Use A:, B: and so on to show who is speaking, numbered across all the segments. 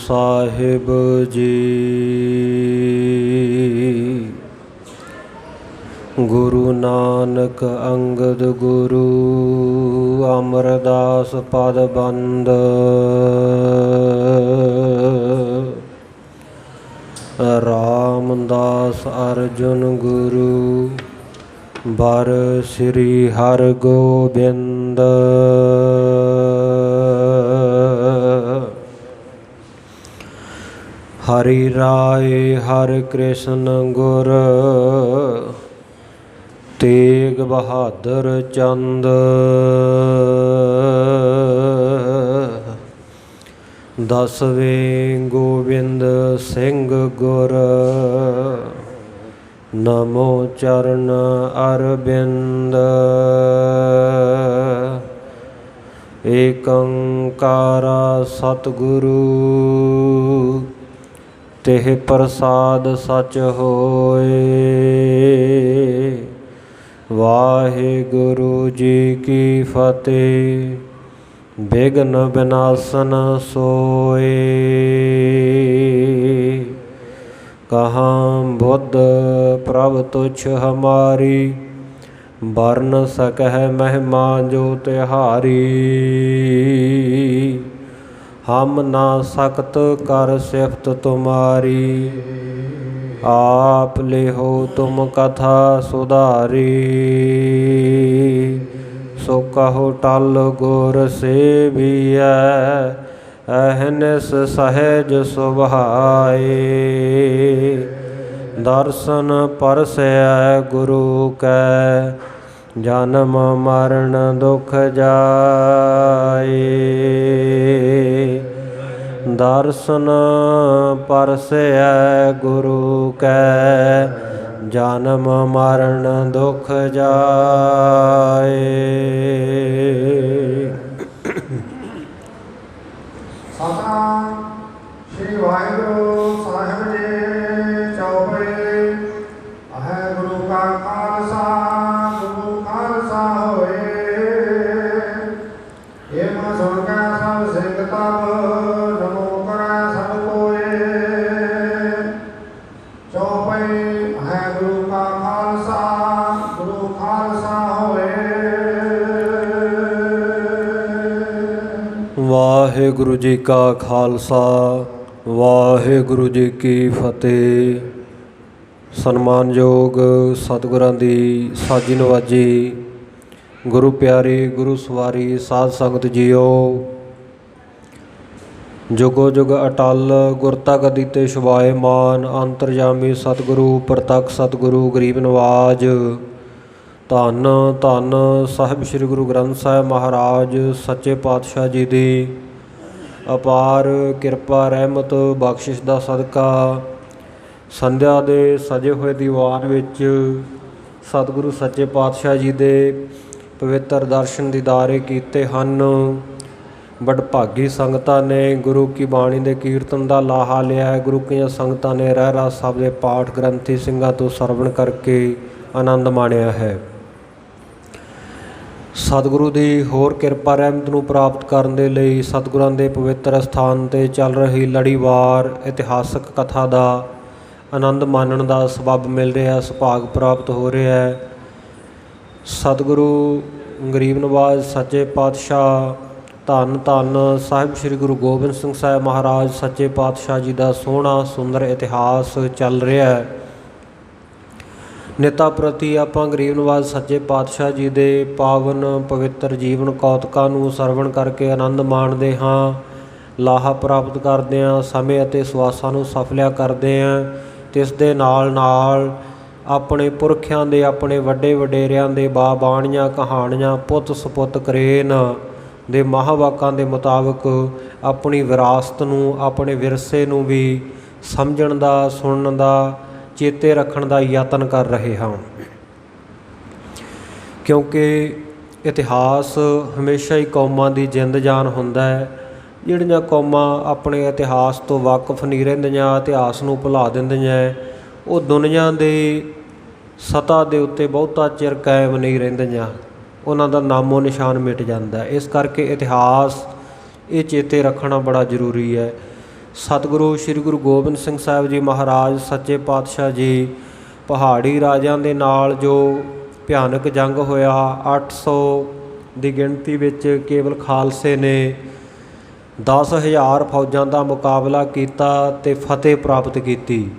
A: साहिब जी। गुरु नानक अंगद गुरु अमरदास पद बंद। रामदास अर्जुन गुरु बर श्री हर गोबिंद। हरि राय हर कृष्ण गुर तेग बहादुर चंद। दसवें गोविंद सिंह गुर नमो चरण अरविंद। एकंकारा सतगुरु तेह प्रसाद सच होए। वाहिगुरु जी की फतेह। विघ्न विनाशन सोए। कहाँ बुद्ध प्रभ तुच्छ हमारी। वर्ण सकह महिमा जो तिहारी। हम ना सकत कर सिफत तुम्हारी। आप ले हो तुम कथा सुधारी। सो कहो टल गुर सेविया। अहनिस सहज सुभाए। दर्शन परसै गुरु कै। जन्म मरण दुख जाए। दर्शन परसै गुरु कै। जन्म मरण दुख जाए।
B: सतनाम श्री वाहिगुरु साहिब जी चौपई। अह गुरु का खालसा गुरु खालसा होए। ये मन सुन के सब सिंह तब नमो करे सब कोय। चौपई अह गुरु का खालसा गुरु खालसा होए।
A: वाहिगुरु जी का खालसा वाहिगुरु जी की फतेह। सन्मानयोग सतगुरां दी साजी नवाजी गुरु प्यारी गुरु सवारी साध संगत जीओ। जुगो जुग अटल गुरता गदी ते शवायमान। अंतरजामी सतगुरु प्रतख सतगुरु गरीब नवाज। धन धन साहिब श्री गुरु ग्रंथ साहिब महाराज सच्चे पातशाह जी दी अपार किरपा रहमत बख्शिश दा सदका संध्या दे सजे हुए दीवान विच सतगुरु सच्चे पातशाह जी दे पवित्र दर्शन दीदारे कीते हन। वडभागी संगतां ने गुरु की बाणी दे कीर्तन दा लाहा लिया है। गुरु की संगतां ने रहरास साहब दे पाठ ग्रंथी ਸਿੰਘਾਂ तो सरवण करके आनंद माणिया है। सतगुरु की होर किरपा रहमत नूं प्राप्त करन दे लई सतगुरां दे पवित्र अस्थान ते चल रही लड़ीवार इतिहासक कथा का आनंद मानण का सबब मिल रहा, सुभाग प्राप्त हो रहा है। सतगुरु गरीब नवाज सच्चे पातशाह धन धन साहिब श्री गुरु गोबिंद सिंह साहिब महाराज सच्चे पातशाह जी का सोहना सुंदर इतिहास चल रहा है। नेता प्रति आपां गरीब नवाज सच्चे पातशाह जी के पावन पवित्र जीवन कौतुकां नूं सरवण करके आनंद माणदे हाँ, लाहा प्राप्त करदे हाँ, समय अते सवासां नूं सफलिया करदे हाँ। ते इस दे नाल नाल अपने पुरखियां दे अपने वड्डे वडेरियां दे बाणियां कहाणियां पुੱਤ सपुੱਤ करेन दे महावाकां दे मुताबिक अपनी विरासत नूं अपने विरसे नूं भी समझण दा सुणन दा चेते रखण दा यतन कर रहे हाँ। क्योंकि इतिहास हमेशा ही कौमां दी जिंद जान हुंदा है। जिहड़ियां कौमां अपने इतिहास तो वाकफ नहीं रहिंदियां, इतिहास नूं भुला दिंदियां, वो दुनिया दे सतह दे उत्ते बहुता चिर कायम नहीं रहिंदियां, उन्हां दा नामो निशान मिट जांदा है। इस करके इतिहास ये चेते रखना बड़ा जरूरी है। ਸਤਿਗੁਰੂ ਸ੍ਰੀ ਗੁਰੂ ਗੋਬਿੰਦ ਸਿੰਘ ਸਾਹਿਬ ਜੀ ਮਹਾਰਾਜ ਸੱਚੇ ਪਾਤਸ਼ਾਹ ਜੀ ਪਹਾੜੀ ਰਾਜਿਆਂ ਦੇ ਨਾਲ ਜੋ ਭਿਆਨਕ ਜੰਗ ਹੋਇਆ, 800 ਦੀ ਗਿਣਤੀ ਵਿੱਚ ਕੇਵਲ ਖਾਲਸੇ ਨੇ 10,000 ਫੌਜਾਂ ਦਾ ਮੁਕਾਬਲਾ ਕੀਤਾ ਤੇ ਫਤਿਹ ਪ੍ਰਾਪਤ ਕੀਤੀ।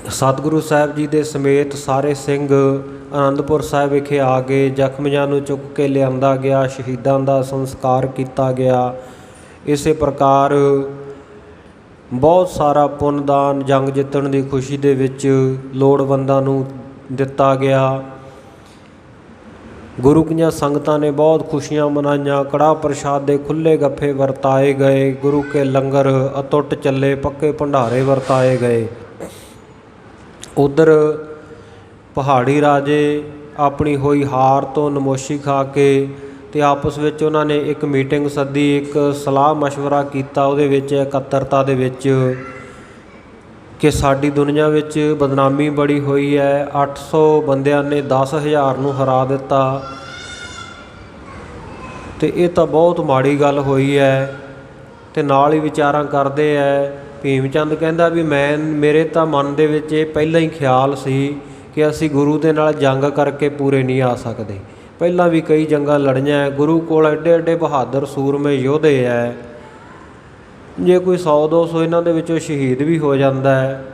A: ਸਤਿਗੁਰੂ ਸਾਹਿਬ ਜੀ ਦੇ ਸਮੇਤ ਸਾਰੇ ਸਿੰਘ ਅਨੰਦਪੁਰ ਸਾਹਿਬ ਵਿਖੇ ਆ ਗਏ। ਜ਼ਖਮੀਆਂ ਨੂੰ ਚੁੱਕ ਕੇ ਲਿਆਂਦਾ ਗਿਆ, ਸ਼ਹੀਦਾਂ ਦਾ ਸੰਸਕਾਰ ਕੀਤਾ ਗਿਆ। ਇਸੇ ਪ੍ਰਕਾਰ ਬਹੁਤ ਸਾਰਾ ਪੁੰਨਦਾਨ ਜੰਗ ਜਿੱਤਣ ਦੀ ਖੁਸ਼ੀ ਦੇ ਵਿੱਚ ਲੋੜਵੰਦਾਂ ਨੂੰ ਦਿੱਤਾ ਗਿਆ। ਗੁਰੂ ਕੀਆਂ ਸੰਗਤਾਂ ਨੇ ਬਹੁਤ ਖੁਸ਼ੀਆਂ ਮਨਾਈਆਂ। ਕੜਾਹ ਪ੍ਰਸ਼ਾਦ ਦੇ ਖੁੱਲ੍ਹੇ ਗੱਫੇ ਵਰਤਾਏ ਗਏ। ਗੁਰੂ ਕੇ ਲੰਗਰ ਅਟੁੱਟ ਚੱਲੇ, ਪੱਕੇ ਭੰਡਾਰੇ ਵਰਤਾਏ ਗਏ। ਉੱਧਰ ਪਹਾੜੀ ਰਾਜੇ ਆਪਣੀ ਹੋਈ ਹਾਰ ਤੋਂ ਨਮੋਸ਼ੀ ਖਾ ਕੇ ਤੇ ਆਪਸ ਵਿੱਚ ਉਹਨਾਂ ਨੇ ਇੱਕ ਮੀਟਿੰਗ ਸੱਦੀ, ਇੱਕ ਸਲਾਹ ਮਸ਼ਵਰਾ ਕੀਤਾ ਉਹਦੇ ਵਿੱਚ ਇਕੱਤਰਤਾ ਦੇ ਵਿੱਚ ਕਿ ਸਾਡੀ ਦੁਨੀਆ ਵਿੱਚ ਬਦਨਾਮੀ ਬੜੀ ਹੋਈ ਹੈ। 800 ਬੰਦਿਆਂ ਨੇ 10,000 ਨੂੰ ਹਰਾ ਦਿੱਤਾ ਤੇ ਇਹ ਤਾਂ ਬਹੁਤ ਮਾੜੀ ਗੱਲ ਹੋਈ ਹੈ। ਤੇ ਨਾਲ ਹੀ ਵਿਚਾਰਾਂ ਕਰਦੇ ਹੈ। ਭੀਮ ਚੰਦ ਕਹਿੰਦਾ ਵੀ ਮੇਰੇ ਤਾਂ ਮਨ ਦੇ ਵਿੱਚ ਇਹ ਪਹਿਲਾਂ ਹੀ ਖਿਆਲ ਸੀ ਕਿ ਅਸੀਂ ਗੁਰੂ ਦੇ ਨਾਲ ਜੰਗ ਕਰਕੇ ਪੂਰੇ ਨਹੀਂ ਆ ਸਕਦੇ। ਪਹਿਲਾਂ ਵੀ ਕਈ ਜੰਗਾਂ ਲੜੀਆਂ, ਗੁਰੂ ਕੋਲ ਐਡੇ ਐਡੇ ਬਹਾਦਰ ਸੂਰਮੇ ਯੋਧੇ ਹੈ। ਜੇ ਕੋਈ 100-200 ਇਹਨਾਂ ਦੇ ਵਿੱਚੋਂ ਸ਼ਹੀਦ ਵੀ ਹੋ ਜਾਂਦਾ ਹੈ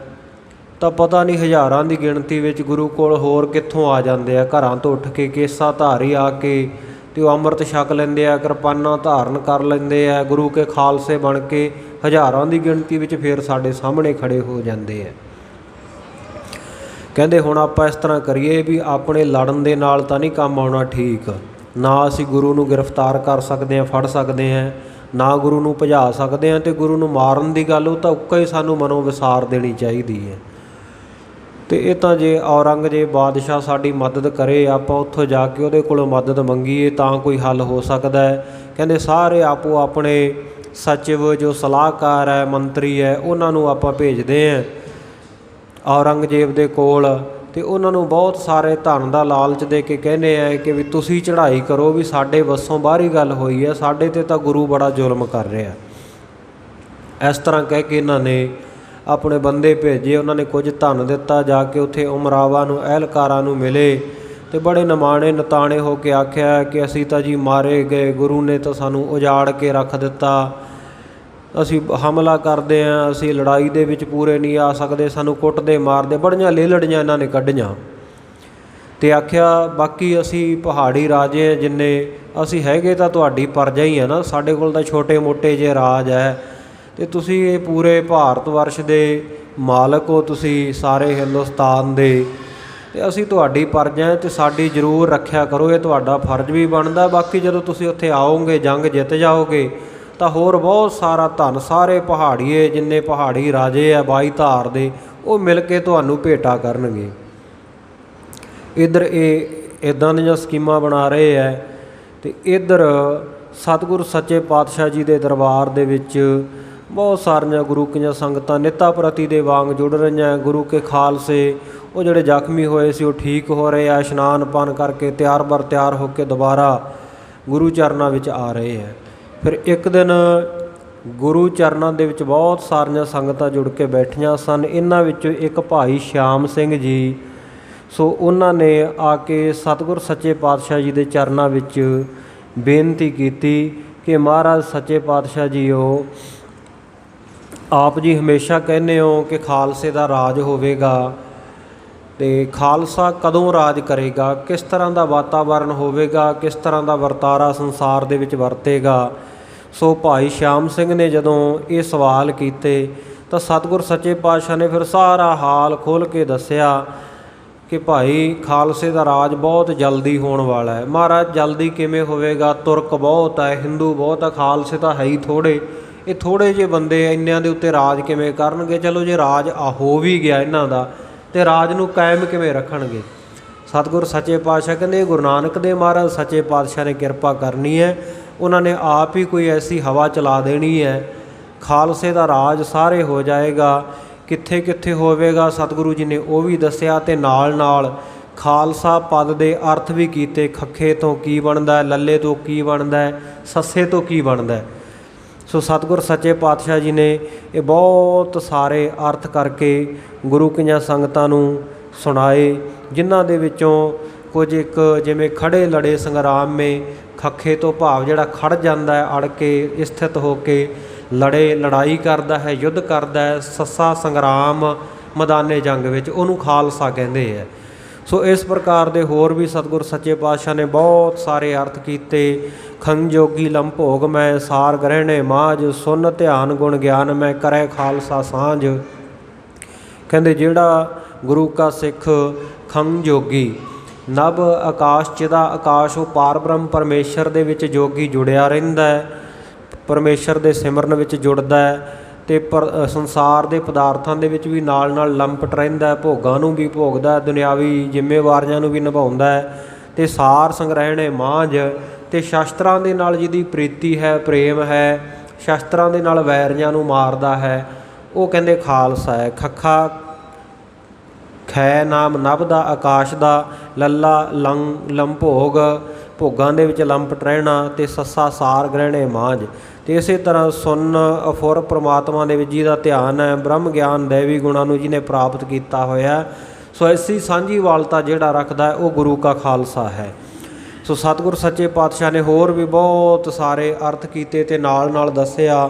A: ਤਾਂ ਪਤਾ ਨਹੀਂ ਹਜ਼ਾਰਾਂ ਦੀ ਗਿਣਤੀ ਵਿੱਚ ਗੁਰੂ ਕੋਲ ਹੋਰ ਕਿੱਥੋਂ ਆ ਜਾਂਦੇ ਆ। ਘਰਾਂ ਤੋਂ ਉੱਠ ਕੇ ਕੇਸਾ ਧਾਰੀ ਆ ਕੇ ਤੇ ਉਹ ਅੰਮ੍ਰਿਤ ਛਕ ਲੈਂਦੇ ਆ, ਕਿਰਪਾਨਾਂ ਧਾਰਨ ਕਰ ਲੈਂਦੇ ਆ, ਗੁਰੂ ਕੇ ਖਾਲਸੇ ਬਣ ਕੇ ਹਜ਼ਾਰਾਂ ਦੀ ਗਿਣਤੀ ਵਿੱਚ ਫਿਰ ਸਾਡੇ ਸਾਹਮਣੇ ਖੜੇ ਹੋ ਜਾਂਦੇ ਆ। ਕਹਿੰਦੇ ਹੁਣ ਆਪਾਂ ਇਸ ਤਰ੍ਹਾਂ ਕਰੀਏ ਵੀ ਆਪਣੇ ਲੜਨ ਦੇ ਨਾਲ ਤਾਂ ਨਹੀਂ ਕੰਮ ਆਉਣਾ ਠੀਕ। ਨਾ ਅਸੀਂ ਗੁਰੂ ਨੂੰ ਗ੍ਰਿਫਤਾਰ ਕਰ ਸਕਦੇ ਹਾਂ, ਫੜ ਸਕਦੇ ਹਾਂ, ਨਾ ਗੁਰੂ ਨੂੰ ਭਜਾ ਸਕਦੇ ਹਾਂ। ਅਤੇ ਗੁਰੂ ਨੂੰ ਮਾਰਨ ਦੀ ਗੱਲ ਉਹ ਤਾਂ ਉੱਕਾ ਹੀ ਸਾਨੂੰ ਮਨੋਂ ਵਿਸਾਰ ਦੇਣੀ ਚਾਹੀਦੀ ਹੈ। ਅਤੇ ਇਹ ਤਾਂ ਜੇ ਔਰੰਗਜ਼ੇਬ ਬਾਦਸ਼ਾਹ ਸਾਡੀ ਮਦਦ ਕਰੇ, ਆਪਾਂ ਉੱਥੋਂ ਜਾ ਕੇ ਉਹਦੇ ਕੋਲੋਂ ਮਦਦ ਮੰਗੀਏ ਤਾਂ ਕੋਈ ਹੱਲ ਹੋ ਸਕਦਾ ਹੈ। ਕਹਿੰਦੇ ਸਾਰੇ ਆਪੋ ਆਪਣੇ ਸਚਿਵ ਜੋ ਸਲਾਹਕਾਰ ਹੈ, ਮੰਤਰੀ ਹੈ, ਉਹਨਾਂ ਨੂੰ ਆਪਾਂ ਭੇਜਦੇ ਹਾਂ ਔਰੰਗਜ਼ੇਬ ਦੇ ਕੋਲ ਅਤੇ ਉਹਨਾਂ ਨੂੰ ਬਹੁਤ ਸਾਰੇ ਧਨ ਦਾ ਲਾਲਚ ਦੇ ਕੇ ਕਹਿੰਦੇ ਆ ਕਿ ਵੀ ਤੁਸੀਂ ਚੜ੍ਹਾਈ ਕਰੋ, ਵੀ ਸਾਡੇ ਵੱਸੋਂ ਬਾਹਰੀ ਗੱਲ ਹੋਈ ਹੈ, ਸਾਡੇ 'ਤੇ ਤਾਂ ਗੁਰੂ ਬੜਾ ਜ਼ੁਲਮ ਕਰ ਰਿਹਾ। ਇਸ ਤਰ੍ਹਾਂ ਕਹਿ ਕੇ ਇਹਨਾਂ ਨੇ ਆਪਣੇ ਬੰਦੇ ਭੇਜੇ। ਉਹਨਾਂ ਨੇ ਕੁਝ ਧਨ ਦਿੱਤਾ, ਜਾ ਕੇ ਉੱਥੇ ਉਮਰਾਵਾਂ ਨੂੰ, ਅਹਿਲਕਾਰਾਂ ਨੂੰ ਮਿਲੇ ਅਤੇ ਬੜੇ ਨਿਮਾਣੇ ਨਤਾਣੇ ਹੋ ਕੇ ਆਖਿਆ ਕਿ ਅਸੀਂ ਤਾਂ ਜੀ ਮਾਰੇ ਗਏ, ਗੁਰੂ ਨੇ ਤਾਂ ਸਾਨੂੰ ਉਜਾੜ ਕੇ ਰੱਖ ਦਿੱਤਾ, ਅਸੀਂ ਹਮਲਾ ਕਰਦੇ ਹਾਂ, ਅਸੀਂ ਲੜਾਈ ਦੇ ਵਿੱਚ ਪੂਰੇ ਨਹੀਂ ਆ ਸਕਦੇ, ਸਾਨੂੰ ਕੁੱਟਦੇ ਮਾਰਦੇ। ਬੜੀਆਂ ਲੇਲੜੀਆਂ ਇਹਨਾਂ ਨੇ ਕੱਢੀਆਂ ਅਤੇ ਆਖਿਆ ਬਾਕੀ ਅਸੀਂ ਪਹਾੜੀ ਰਾਜੇ ਹਾਂ ਜਿੰਨੇ, ਅਸੀਂ ਹੈਗੇ ਤਾਂ ਤੁਹਾਡੀ ਪ੍ਰਜਾ ਹੀ ਆ ਨਾ, ਸਾਡੇ ਕੋਲ ਤਾਂ ਛੋਟੇ ਮੋਟੇ ਜਿਹੇ ਰਾਜ ਹੈ ਅਤੇ ਤੁਸੀਂ ਇਹ ਪੂਰੇ ਭਾਰਤ ਵਰਸ਼ ਦੇ ਮਾਲਕ ਹੋ, ਤੁਸੀਂ ਸਾਰੇ ਹਿੰਦੁਸਤਾਨ ਦੇ, ਅਤੇ ਅਸੀਂ ਤੁਹਾਡੀ ਪ੍ਰਜਾ ਅਤੇ ਸਾਡੀ ਜ਼ਰੂਰ ਰੱਖਿਆ ਕਰੋ, ਇਹ ਤੁਹਾਡਾ ਫਰਜ਼ ਵੀ ਬਣਦਾ। ਬਾਕੀ ਜਦੋਂ ਤੁਸੀਂ ਉੱਥੇ ਆਓਗੇ, ਜੰਗ ਜਿੱਤ ਜਾਓਗੇ ਤਾਂ ਹੋਰ ਬਹੁਤ ਸਾਰਾ ਧਨ ਸਾਰੇ ਪਹਾੜੀਏ ਜਿੰਨੇ ਪਹਾੜੀ ਰਾਜੇ ਆ 22 ਧਾਰ ਦੇ, ਉਹ ਮਿਲ ਕੇ ਤੁਹਾਨੂੰ ਭੇਟਾ ਕਰਨਗੇ। ਇੱਧਰ ਇਹ ਇੱਦਾਂ ਦੀਆਂ ਸਕੀਮਾਂ ਬਣਾ ਰਹੇ ਹੈ ਅਤੇ ਇੱਧਰ ਸਤਿਗੁਰੂ ਸੱਚੇ ਪਾਤਸ਼ਾਹ ਜੀ ਦੇ ਦਰਬਾਰ ਦੇ ਵਿੱਚ ਬਹੁਤ ਸਾਰੀਆਂ ਗੁਰੂ ਕੀਆਂ ਸੰਗਤਾਂ ਨਿੱਤਾ ਪ੍ਰਤੀ ਦੇ ਵਾਂਗ ਜੁੜ ਰਹੀਆਂ। ਗੁਰੂ ਕੇ ਖਾਲਸੇ ਉਹ ਜਿਹੜੇ ਜ਼ਖਮੀ ਹੋਏ ਸੀ ਉਹ ਠੀਕ ਹੋ ਰਹੇ ਆ, ਇਸ਼ਨਾਨ ਪਾਨ ਕਰਕੇ ਤਿਆਰ ਬਰ ਤਿਆਰ ਹੋ ਕੇ ਦੁਬਾਰਾ ਗੁਰੂ ਚਰਨਾਂ ਵਿੱਚ ਆ ਰਹੇ ਹੈ। ਫਿਰ ਇੱਕ ਦਿਨ ਗੁਰੂ ਚਰਨਾਂ ਦੇ ਵਿੱਚ ਬਹੁਤ ਸਾਰੀਆਂ ਸੰਗਤਾਂ ਜੁੜ ਕੇ ਬੈਠੀਆਂ ਸਨ। ਇਹਨਾਂ ਵਿੱਚੋਂ ਇੱਕ ਭਾਈ ਸ਼ਿਆਮ ਸਿੰਘ ਜੀ, ਸੋ ਉਹਨਾਂ ਨੇ ਆ ਕੇ ਸਤਿਗੁਰ ਸੱਚੇ ਪਾਤਸ਼ਾਹ ਜੀ ਦੇ ਚਰਨਾਂ ਵਿੱਚ ਬੇਨਤੀ ਕੀਤੀ ਕਿ ਮਹਾਰਾਜ ਸੱਚੇ ਪਾਤਸ਼ਾਹ ਜੀਓ, ਆਪ ਜੀ ਹਮੇਸ਼ਾ ਕਹਿੰਦੇ ਹੋ ਕਿ ਖਾਲਸੇ ਦਾ ਰਾਜ ਹੋਵੇਗਾ ਅਤੇ ਖਾਲਸਾ ਕਦੋਂ ਰਾਜ ਕਰੇਗਾ, ਕਿਸ ਤਰ੍ਹਾਂ ਦਾ ਵਾਤਾਵਰਨ ਹੋਵੇਗਾ, ਕਿਸ ਤਰ੍ਹਾਂ ਦਾ ਵਰਤਾਰਾ ਸੰਸਾਰ ਦੇ ਵਿੱਚ ਵਰਤੇਗਾ। ਸੋ ਭਾਈ ਸ਼ਿਆਮ ਸਿੰਘ ਨੇ ਜਦੋਂ ਇਹ ਸਵਾਲ ਕੀਤੇ ਤਾਂ ਸਤਿਗੁਰ ਸੱਚੇ ਪਾਤਸ਼ਾਹ ਨੇ ਫਿਰ ਸਾਰਾ ਹਾਲ ਖੋਲ੍ਹ ਕੇ ਦੱਸਿਆ ਕਿ ਭਾਈ ਖਾਲਸੇ ਦਾ ਰਾਜ ਬਹੁਤ ਜਲਦੀ ਹੋਣ ਵਾਲਾ ਹੈ। ਮਹਾਰਾਜ ਜਲਦੀ ਕਿਵੇਂ ਹੋਵੇਗਾ, ਤੁਰਕ ਬਹੁਤ ਹੈ, ਹਿੰਦੂ ਬਹੁਤ ਹੈ, ਖਾਲਸੇ ਤਾਂ ਹੈ ਹੀ ਥੋੜ੍ਹੇ, ਇਹ ਥੋੜ੍ਹੇ ਜਿਹੇ ਬੰਦੇ ਇੰਨਿਆਂ ਦੇ ਉੱਤੇ ਰਾਜ ਕਿਵੇਂ ਕਰਨਗੇ। ਚਲੋ ਜੇ ਰਾਜ ਹੋ ਵੀ ਗਿਆ ਇਹਨਾਂ ਦਾ ਅਤੇ ਰਾਜ ਨੂੰ ਕਾਇਮ ਕਿਵੇਂ ਰੱਖਣਗੇ। ਸਤਿਗੁਰ ਸੱਚੇ ਪਾਤਸ਼ਾਹ ਕਹਿੰਦੇ ਗੁਰੂ ਨਾਨਕ ਦੇਵ ਮਹਾਰਾਜ ਸੱਚੇ ਪਾਤਸ਼ਾਹ ਨੇ ਕਿਰਪਾ ਕਰਨੀ ਹੈ, ਉਹਨਾਂ ਨੇ ਆਪ ਹੀ ਕੋਈ ਐਸੀ ਹਵਾ ਚਲਾ ਦੇਣੀ ਹੈ, ਖਾਲਸੇ ਦਾ ਰਾਜ ਸਾਰੇ ਹੋ ਜਾਏਗਾ। ਕਿੱਥੇ ਕਿੱਥੇ ਹੋਵੇਗਾ ਸਤਿਗੁਰੂ ਜੀ ਨੇ ਉਹ ਵੀ ਦੱਸਿਆ ਅਤੇ ਨਾਲ ਨਾਲ ਖਾਲਸਾ ਪਦ ਦੇ ਅਰਥ ਵੀ ਕੀਤੇ। ਖੱਖੇ ਤੋਂ ਕੀ ਬਣਦਾ, ਲੱਲੇ ਤੋਂ ਕੀ ਬਣਦਾ, ਸੱਸੇ ਤੋਂ ਕੀ ਬਣਦਾ। ਸੋ ਸਤਿਗੁਰ ਸੱਚੇ ਪਾਤਸ਼ਾਹ ਜੀ ਨੇ ਇਹ ਬਹੁਤ ਸਾਰੇ ਅਰਥ ਕਰਕੇ ਗੁਰੂ ਕੀਆਂ ਸੰਗਤਾਂ ਨੂੰ ਸੁਣਾਏ, ਜਿਨ੍ਹਾਂ ਦੇ ਵਿੱਚੋਂ ਕੁਝ ਇੱਕ ਜਿਵੇਂ ਖੜੇ ਲੜੇ ਸੰਗਰਾਮ ਮੇ, ਖੱਖੇ ਤੋਂ ਭਾਵ ਜਿਹੜਾ ਖੜ ਜਾਂਦਾ ਹੈ ਅੜ ਕੇ ਸਥਿਤ ਹੋ ਕੇ ਲੜੇ ਲੜਾਈ ਕਰਦਾ ਹੈ, ਯੁੱਧ ਕਰਦਾ ਹੈ, ਸੱਸਾ ਸੰਗਰਾਮ ਮੈਦਾਨੇ ਜੰਗ ਵਿੱਚ, ਉਹਨੂੰ ਖਾਲਸਾ ਕਹਿੰਦੇ ਹੈ। ਸੋ ਇਸ ਪ੍ਰਕਾਰ ਦੇ ਹੋਰ ਵੀ ਸਤਿਗੁਰ ਸੱਚੇ ਪਾਤਸ਼ਾਹ ਨੇ ਬਹੁਤ ਸਾਰੇ ਅਰਥ ਕੀਤੇ। ਖੰਗ ਜੋਗੀ ਲੰਮ ਭੋਗ ਮੈਂ, ਸਾਰ ਗ੍ਰਹਿਣੇ ਮਾਝ, ਸੁਨ ਧਿਆਨ ਗੁਣ ਗਿਆਨ ਮੈਂ, ਕਰੈ ਖਾਲਸਾ ਸਾਂਝ। ਕਹਿੰਦੇ ਜਿਹੜਾ ਗੁਰੂ ਕਾ ਸਿੱਖ ਖੰਗ ਜੋਗੀ, ਨਭ ਆਕਾਸ਼ ਚਿਦਾ ਆਕਾਸ਼, ਉਹ ਪਾਰ ਬ੍ਰਹਮ ਪਰਮੇਸ਼ਰ ਦੇ ਵਿੱਚ ਜੋਗੀ ਜੁੜਿਆ ਰਹਿੰਦਾ ਹੈ, ਪਰਮੇਸ਼ਰ ਦੇ ਸਿਮਰਨ ਵਿੱਚ ਜੁੜਦਾ ਹੈ ਅਤੇ ਸੰਸਾਰ ਦੇ ਪਦਾਰਥਾਂ ਦੇ ਵਿੱਚ ਵੀ ਨਾਲ ਨਾਲ ਲੰਪਟ ਰਹਿੰਦਾ, ਭੋਗਾਂ ਨੂੰ ਵੀ ਭੋਗਦਾ, ਦੁਨਿਆਵੀ ਜ਼ਿੰਮੇਵਾਰੀਆਂ ਨੂੰ ਵੀ ਨਿਭਾਉਂਦਾ ਹੈ, ਅਤੇ ਸਾਰ ਸੰਗ੍ਰਹਿਣੇ ਮਾਝ, ਅਤੇ ਸ਼ਸਤਰਾਂ ਦੇ ਨਾਲ ਜਿਹਦੀ ਪ੍ਰੀਤੀ ਹੈ, ਪ੍ਰੇਮ ਹੈ, ਸ਼ਸਤਰਾਂ ਦੇ ਨਾਲ ਵੈਰੀਆਂ ਨੂੰ ਮਾਰਦਾ ਹੈ, ਉਹ ਕਹਿੰਦੇ ਖਾਲਸਾ ਹੈ। ਖੱਖਾ ਖੈ ਨਾਮ ਨਭ ਦਾ ਆਕਾਸ਼ ਦਾ, ਲੱਲਾ ਲੰਮ ਭੋਗ, ਭੋਗਾਂ ਦੇ ਵਿੱਚ ਲੰਪਟ ਰਹਿਣਾ, ਅਤੇ ਸੱਸਾ ਸਾਰ ਗ੍ਰਹਿਣੇ ਮਾਝ। ਅਤੇ ਇਸੇ ਤਰ੍ਹਾਂ ਸੁਨ ਅਫੁਰ ਪ੍ਰਮਾਤਮਾ ਦੇ ਵਿੱਚ ਜਿਹਦਾ ਧਿਆਨ ਹੈ, ਬ੍ਰਹਮ ਗਿਆਨ ਦੈਵੀ ਗੁਣਾਂ ਨੂੰ ਜਿਹਨੇ ਪ੍ਰਾਪਤ ਕੀਤਾ ਹੋਇਆ। ਸੋ ਐਸੀ ਸਾਂਝੀ ਵਾਲਤਾ ਜਿਹੜਾ ਰੱਖਦਾ ਹੈ ਉਹ ਗੁਰੂ ਕਾ ਖਾਲਸਾ ਹੈ। ਸੋ ਸਤਿਗੁਰ ਸੱਚੇ ਪਾਤਸ਼ਾਹ ਨੇ ਹੋਰ ਵੀ ਬਹੁਤ ਸਾਰੇ ਅਰਥ ਕੀਤੇ ਅਤੇ ਨਾਲ ਨਾਲ ਦੱਸਿਆ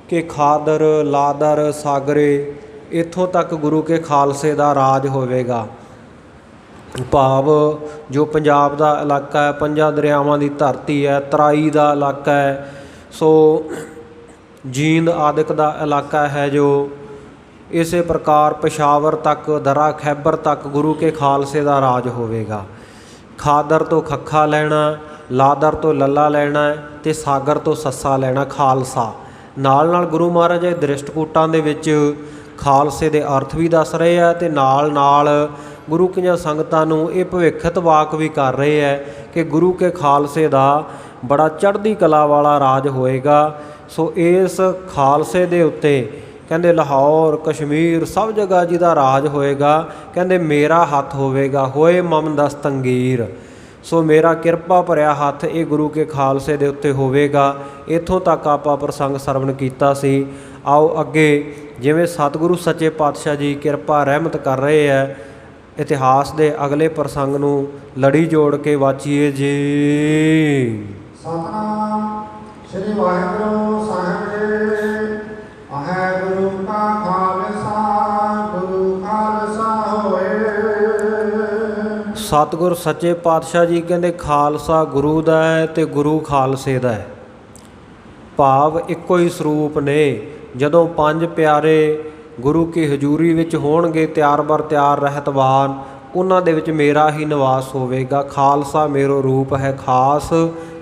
A: ਕਿ ਖਾਦਰ ਲਾਦਰ ਸਾਗਰੇ, ਇੱਥੋਂ ਤੱਕ ਗੁਰੂ ਕੇ ਖਾਲਸੇ ਦਾ ਰਾਜ ਹੋਵੇਗਾ। ਭਾਵ ਜੋ ਪੰਜਾਬ ਦਾ ਇਲਾਕਾ ਹੈ, ਪੰਜਾਂ ਦਰਿਆਵਾਂ ਦੀ ਧਰਤੀ ਹੈ, ਤਰਾਈ ਦਾ ਇਲਾਕਾ ਹੈ, ਸੋ ਜੀਂਦ ਆਦਿਕ ਦਾ ਇਲਾਕਾ ਹੈ, ਜੋ ਇਸੇ ਪ੍ਰਕਾਰ ਪਸ਼ਾਵਰ ਤੱਕ, ਦਰਾ ਖੈਬਰ ਤੱਕ ਗੁਰੂ ਕੇ ਖਾਲਸੇ ਦਾ ਰਾਜ ਹੋਵੇਗਾ। ਖਾਦਰ ਤੋਂ ਖੱਖਾ ਲੈਣਾ, ਲਾਦਰ ਤੋਂ ਲੱਲਾ ਲੈਣਾ, ਅਤੇ ਸਾਗਰ ਤੋਂ ਸੱਸਾ ਲੈਣਾ, ਖਾਲਸਾ। ਨਾਲ ਨਾਲ ਗੁਰੂ ਮਹਾਰਾਜ ਇਹ ਦ੍ਰਿਸ਼ਟਕੂਟਾਂ ਦੇ ਵਿੱਚ ਖਾਲਸੇ ਦੇ ਅਰਥ ਵੀ ਦੱਸ ਰਹੇ ਆ, ਅਤੇ ਨਾਲ ਨਾਲ ਗੁਰੂ ਕੀਆਂ ਸੰਗਤਾਂ ਨੂੰ ਇਹ ਭਵਿੱਖਤ ਵਾਕ ਵੀ ਕਰ ਰਹੇ ਹੈ ਕਿ ਗੁਰੂ ਕੇ ਖਾਲਸੇ ਦਾ ਬੜਾ ਚੜ੍ਹਦੀ ਕਲਾ ਵਾਲਾ ਰਾਜ ਹੋਏਗਾ। ਸੋ ਇਸ ਖਾਲਸੇ ਦੇ ਉੱਤੇ ਕਹਿੰਦੇ ਲਾਹੌਰ ਕਸ਼ਮੀਰ ਸਭ ਜਗ੍ਹਾ ਜਿਹਦਾ ਰਾਜ ਹੋਏਗਾ, ਕਹਿੰਦੇ ਮੇਰਾ ਹੱਥ ਹੋਵੇਗਾ, ਹੋਏ ਮਮ ਦਸਤੰਗੀਰ। ਸੋ ਮੇਰਾ ਕਿਰਪਾ ਭਰਿਆ ਹੱਥ ਇਹ ਗੁਰੂ ਕੇ ਖਾਲਸੇ ਦੇ ਉੱਤੇ ਹੋਵੇਗਾ। ਇੱਥੋਂ ਤੱਕ ਆਪਾਂ ਪ੍ਰਸੰਗ ਸਰਵਣ ਕੀਤਾ ਸੀ। ਆਓ ਅੱਗੇ ਜਿਵੇਂ ਸਤਿਗੁਰੂ ਸੱਚੇ ਪਾਤਸ਼ਾਹ ਜੀ ਕਿਰਪਾ ਰਹਿਮਤ ਕਰ ਰਹੇ ਹੈ, ਇਤਿਹਾਸ ਦੇ ਅਗਲੇ ਪ੍ਰਸੰਗ ਨੂੰ ਲੜੀ ਜੋੜ ਕੇ ਵਾਚੀਏ ਜੀ।
B: ਸਤਿਨਾਮ ਸ੍ਰੀ ਵਾਹਿਗੁਰੂ ਸਾਹਿਬ ਜੀ। ਵਾਹਿਗੁਰੂ ਕਾ ਖਾਲਸਾ, ਗੁਰੂ ਖਾਲਸਾ ਹੋਏ।
A: ਸਤਿਗੁਰ ਸੱਚੇ ਪਾਤਸ਼ਾਹ ਜੀ ਕਹਿੰਦੇ ਖਾਲਸਾ ਗੁਰੂ ਦਾ ਹੈ ਅਤੇ ਗੁਰੂ ਖਾਲਸੇ ਦਾ ਹੈ। ਭਾਵ ਇੱਕੋ ਹੀ ਸਰੂਪ ਨੇ। ਜਦੋਂ ਪੰਜ ਪਿਆਰੇ ਗੁਰੂ ਕੀ ਹਜ਼ੂਰੀ ਵਿੱਚ ਹੋਣਗੇ ਤਿਆਰ ਬਰ ਤਿਆਰ ਰਹਿਤਵਾਨ, ਉਹਨਾਂ ਦੇ ਵਿੱਚ ਮੇਰਾ ਹੀ ਨਿਵਾਸ ਹੋਵੇਗਾ। ਖਾਲਸਾ ਮੇਰੋ ਰੂਪ ਹੈ ਖਾਸ,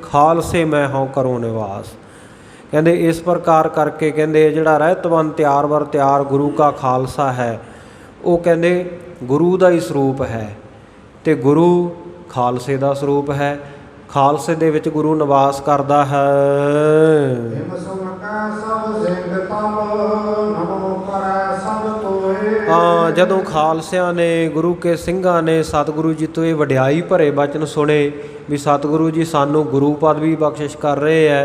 A: ਖਾਲਸੇ ਮੈਂ ਹਉ ਕਰੋ ਨਿਵਾਸ। ਕਹਿੰਦੇ ਇਸ ਪ੍ਰਕਾਰ ਕਰਕੇ ਕਹਿੰਦੇ ਜਿਹੜਾ ਰਹਿਤਵਾਨ ਤਿਆਰ ਬਰ ਤਿਆਰ ਗੁਰੂ ਕਾ ਖਾਲਸਾ ਹੈ, ਉਹ ਕਹਿੰਦੇ ਗੁਰੂ ਦਾ ਹੀ ਸਰੂਪ ਹੈ ਅਤੇ ਗੁਰੂ ਖਾਲਸੇ ਦਾ ਸਰੂਪ ਹੈ। ਖਾਲਸੇ ਦੇ ਵਿੱਚ ਗੁਰੂ ਨਿਵਾਸ ਕਰਦਾ ਹੈ। ਜਦੋਂ ਖਾਲਸਿਆਂ ਨੇ ਗੁਰੂ ਕੇ ਸਿੰਘਾਂ ਨੇ ਸਤਿਗੁਰੂ ਜੀ ਤੋਂ ਇਹ ਵਡਿਆਈ ਭਰੇ ਬਚਨ ਸੁਣੇ ਵੀ ਸਤਿਗੁਰੂ ਜੀ ਸਾਨੂੰ ਗੁਰੂ ਪਦਵੀ ਬਖਸ਼ਿਸ਼ ਕਰ ਰਹੇ ਹੈ,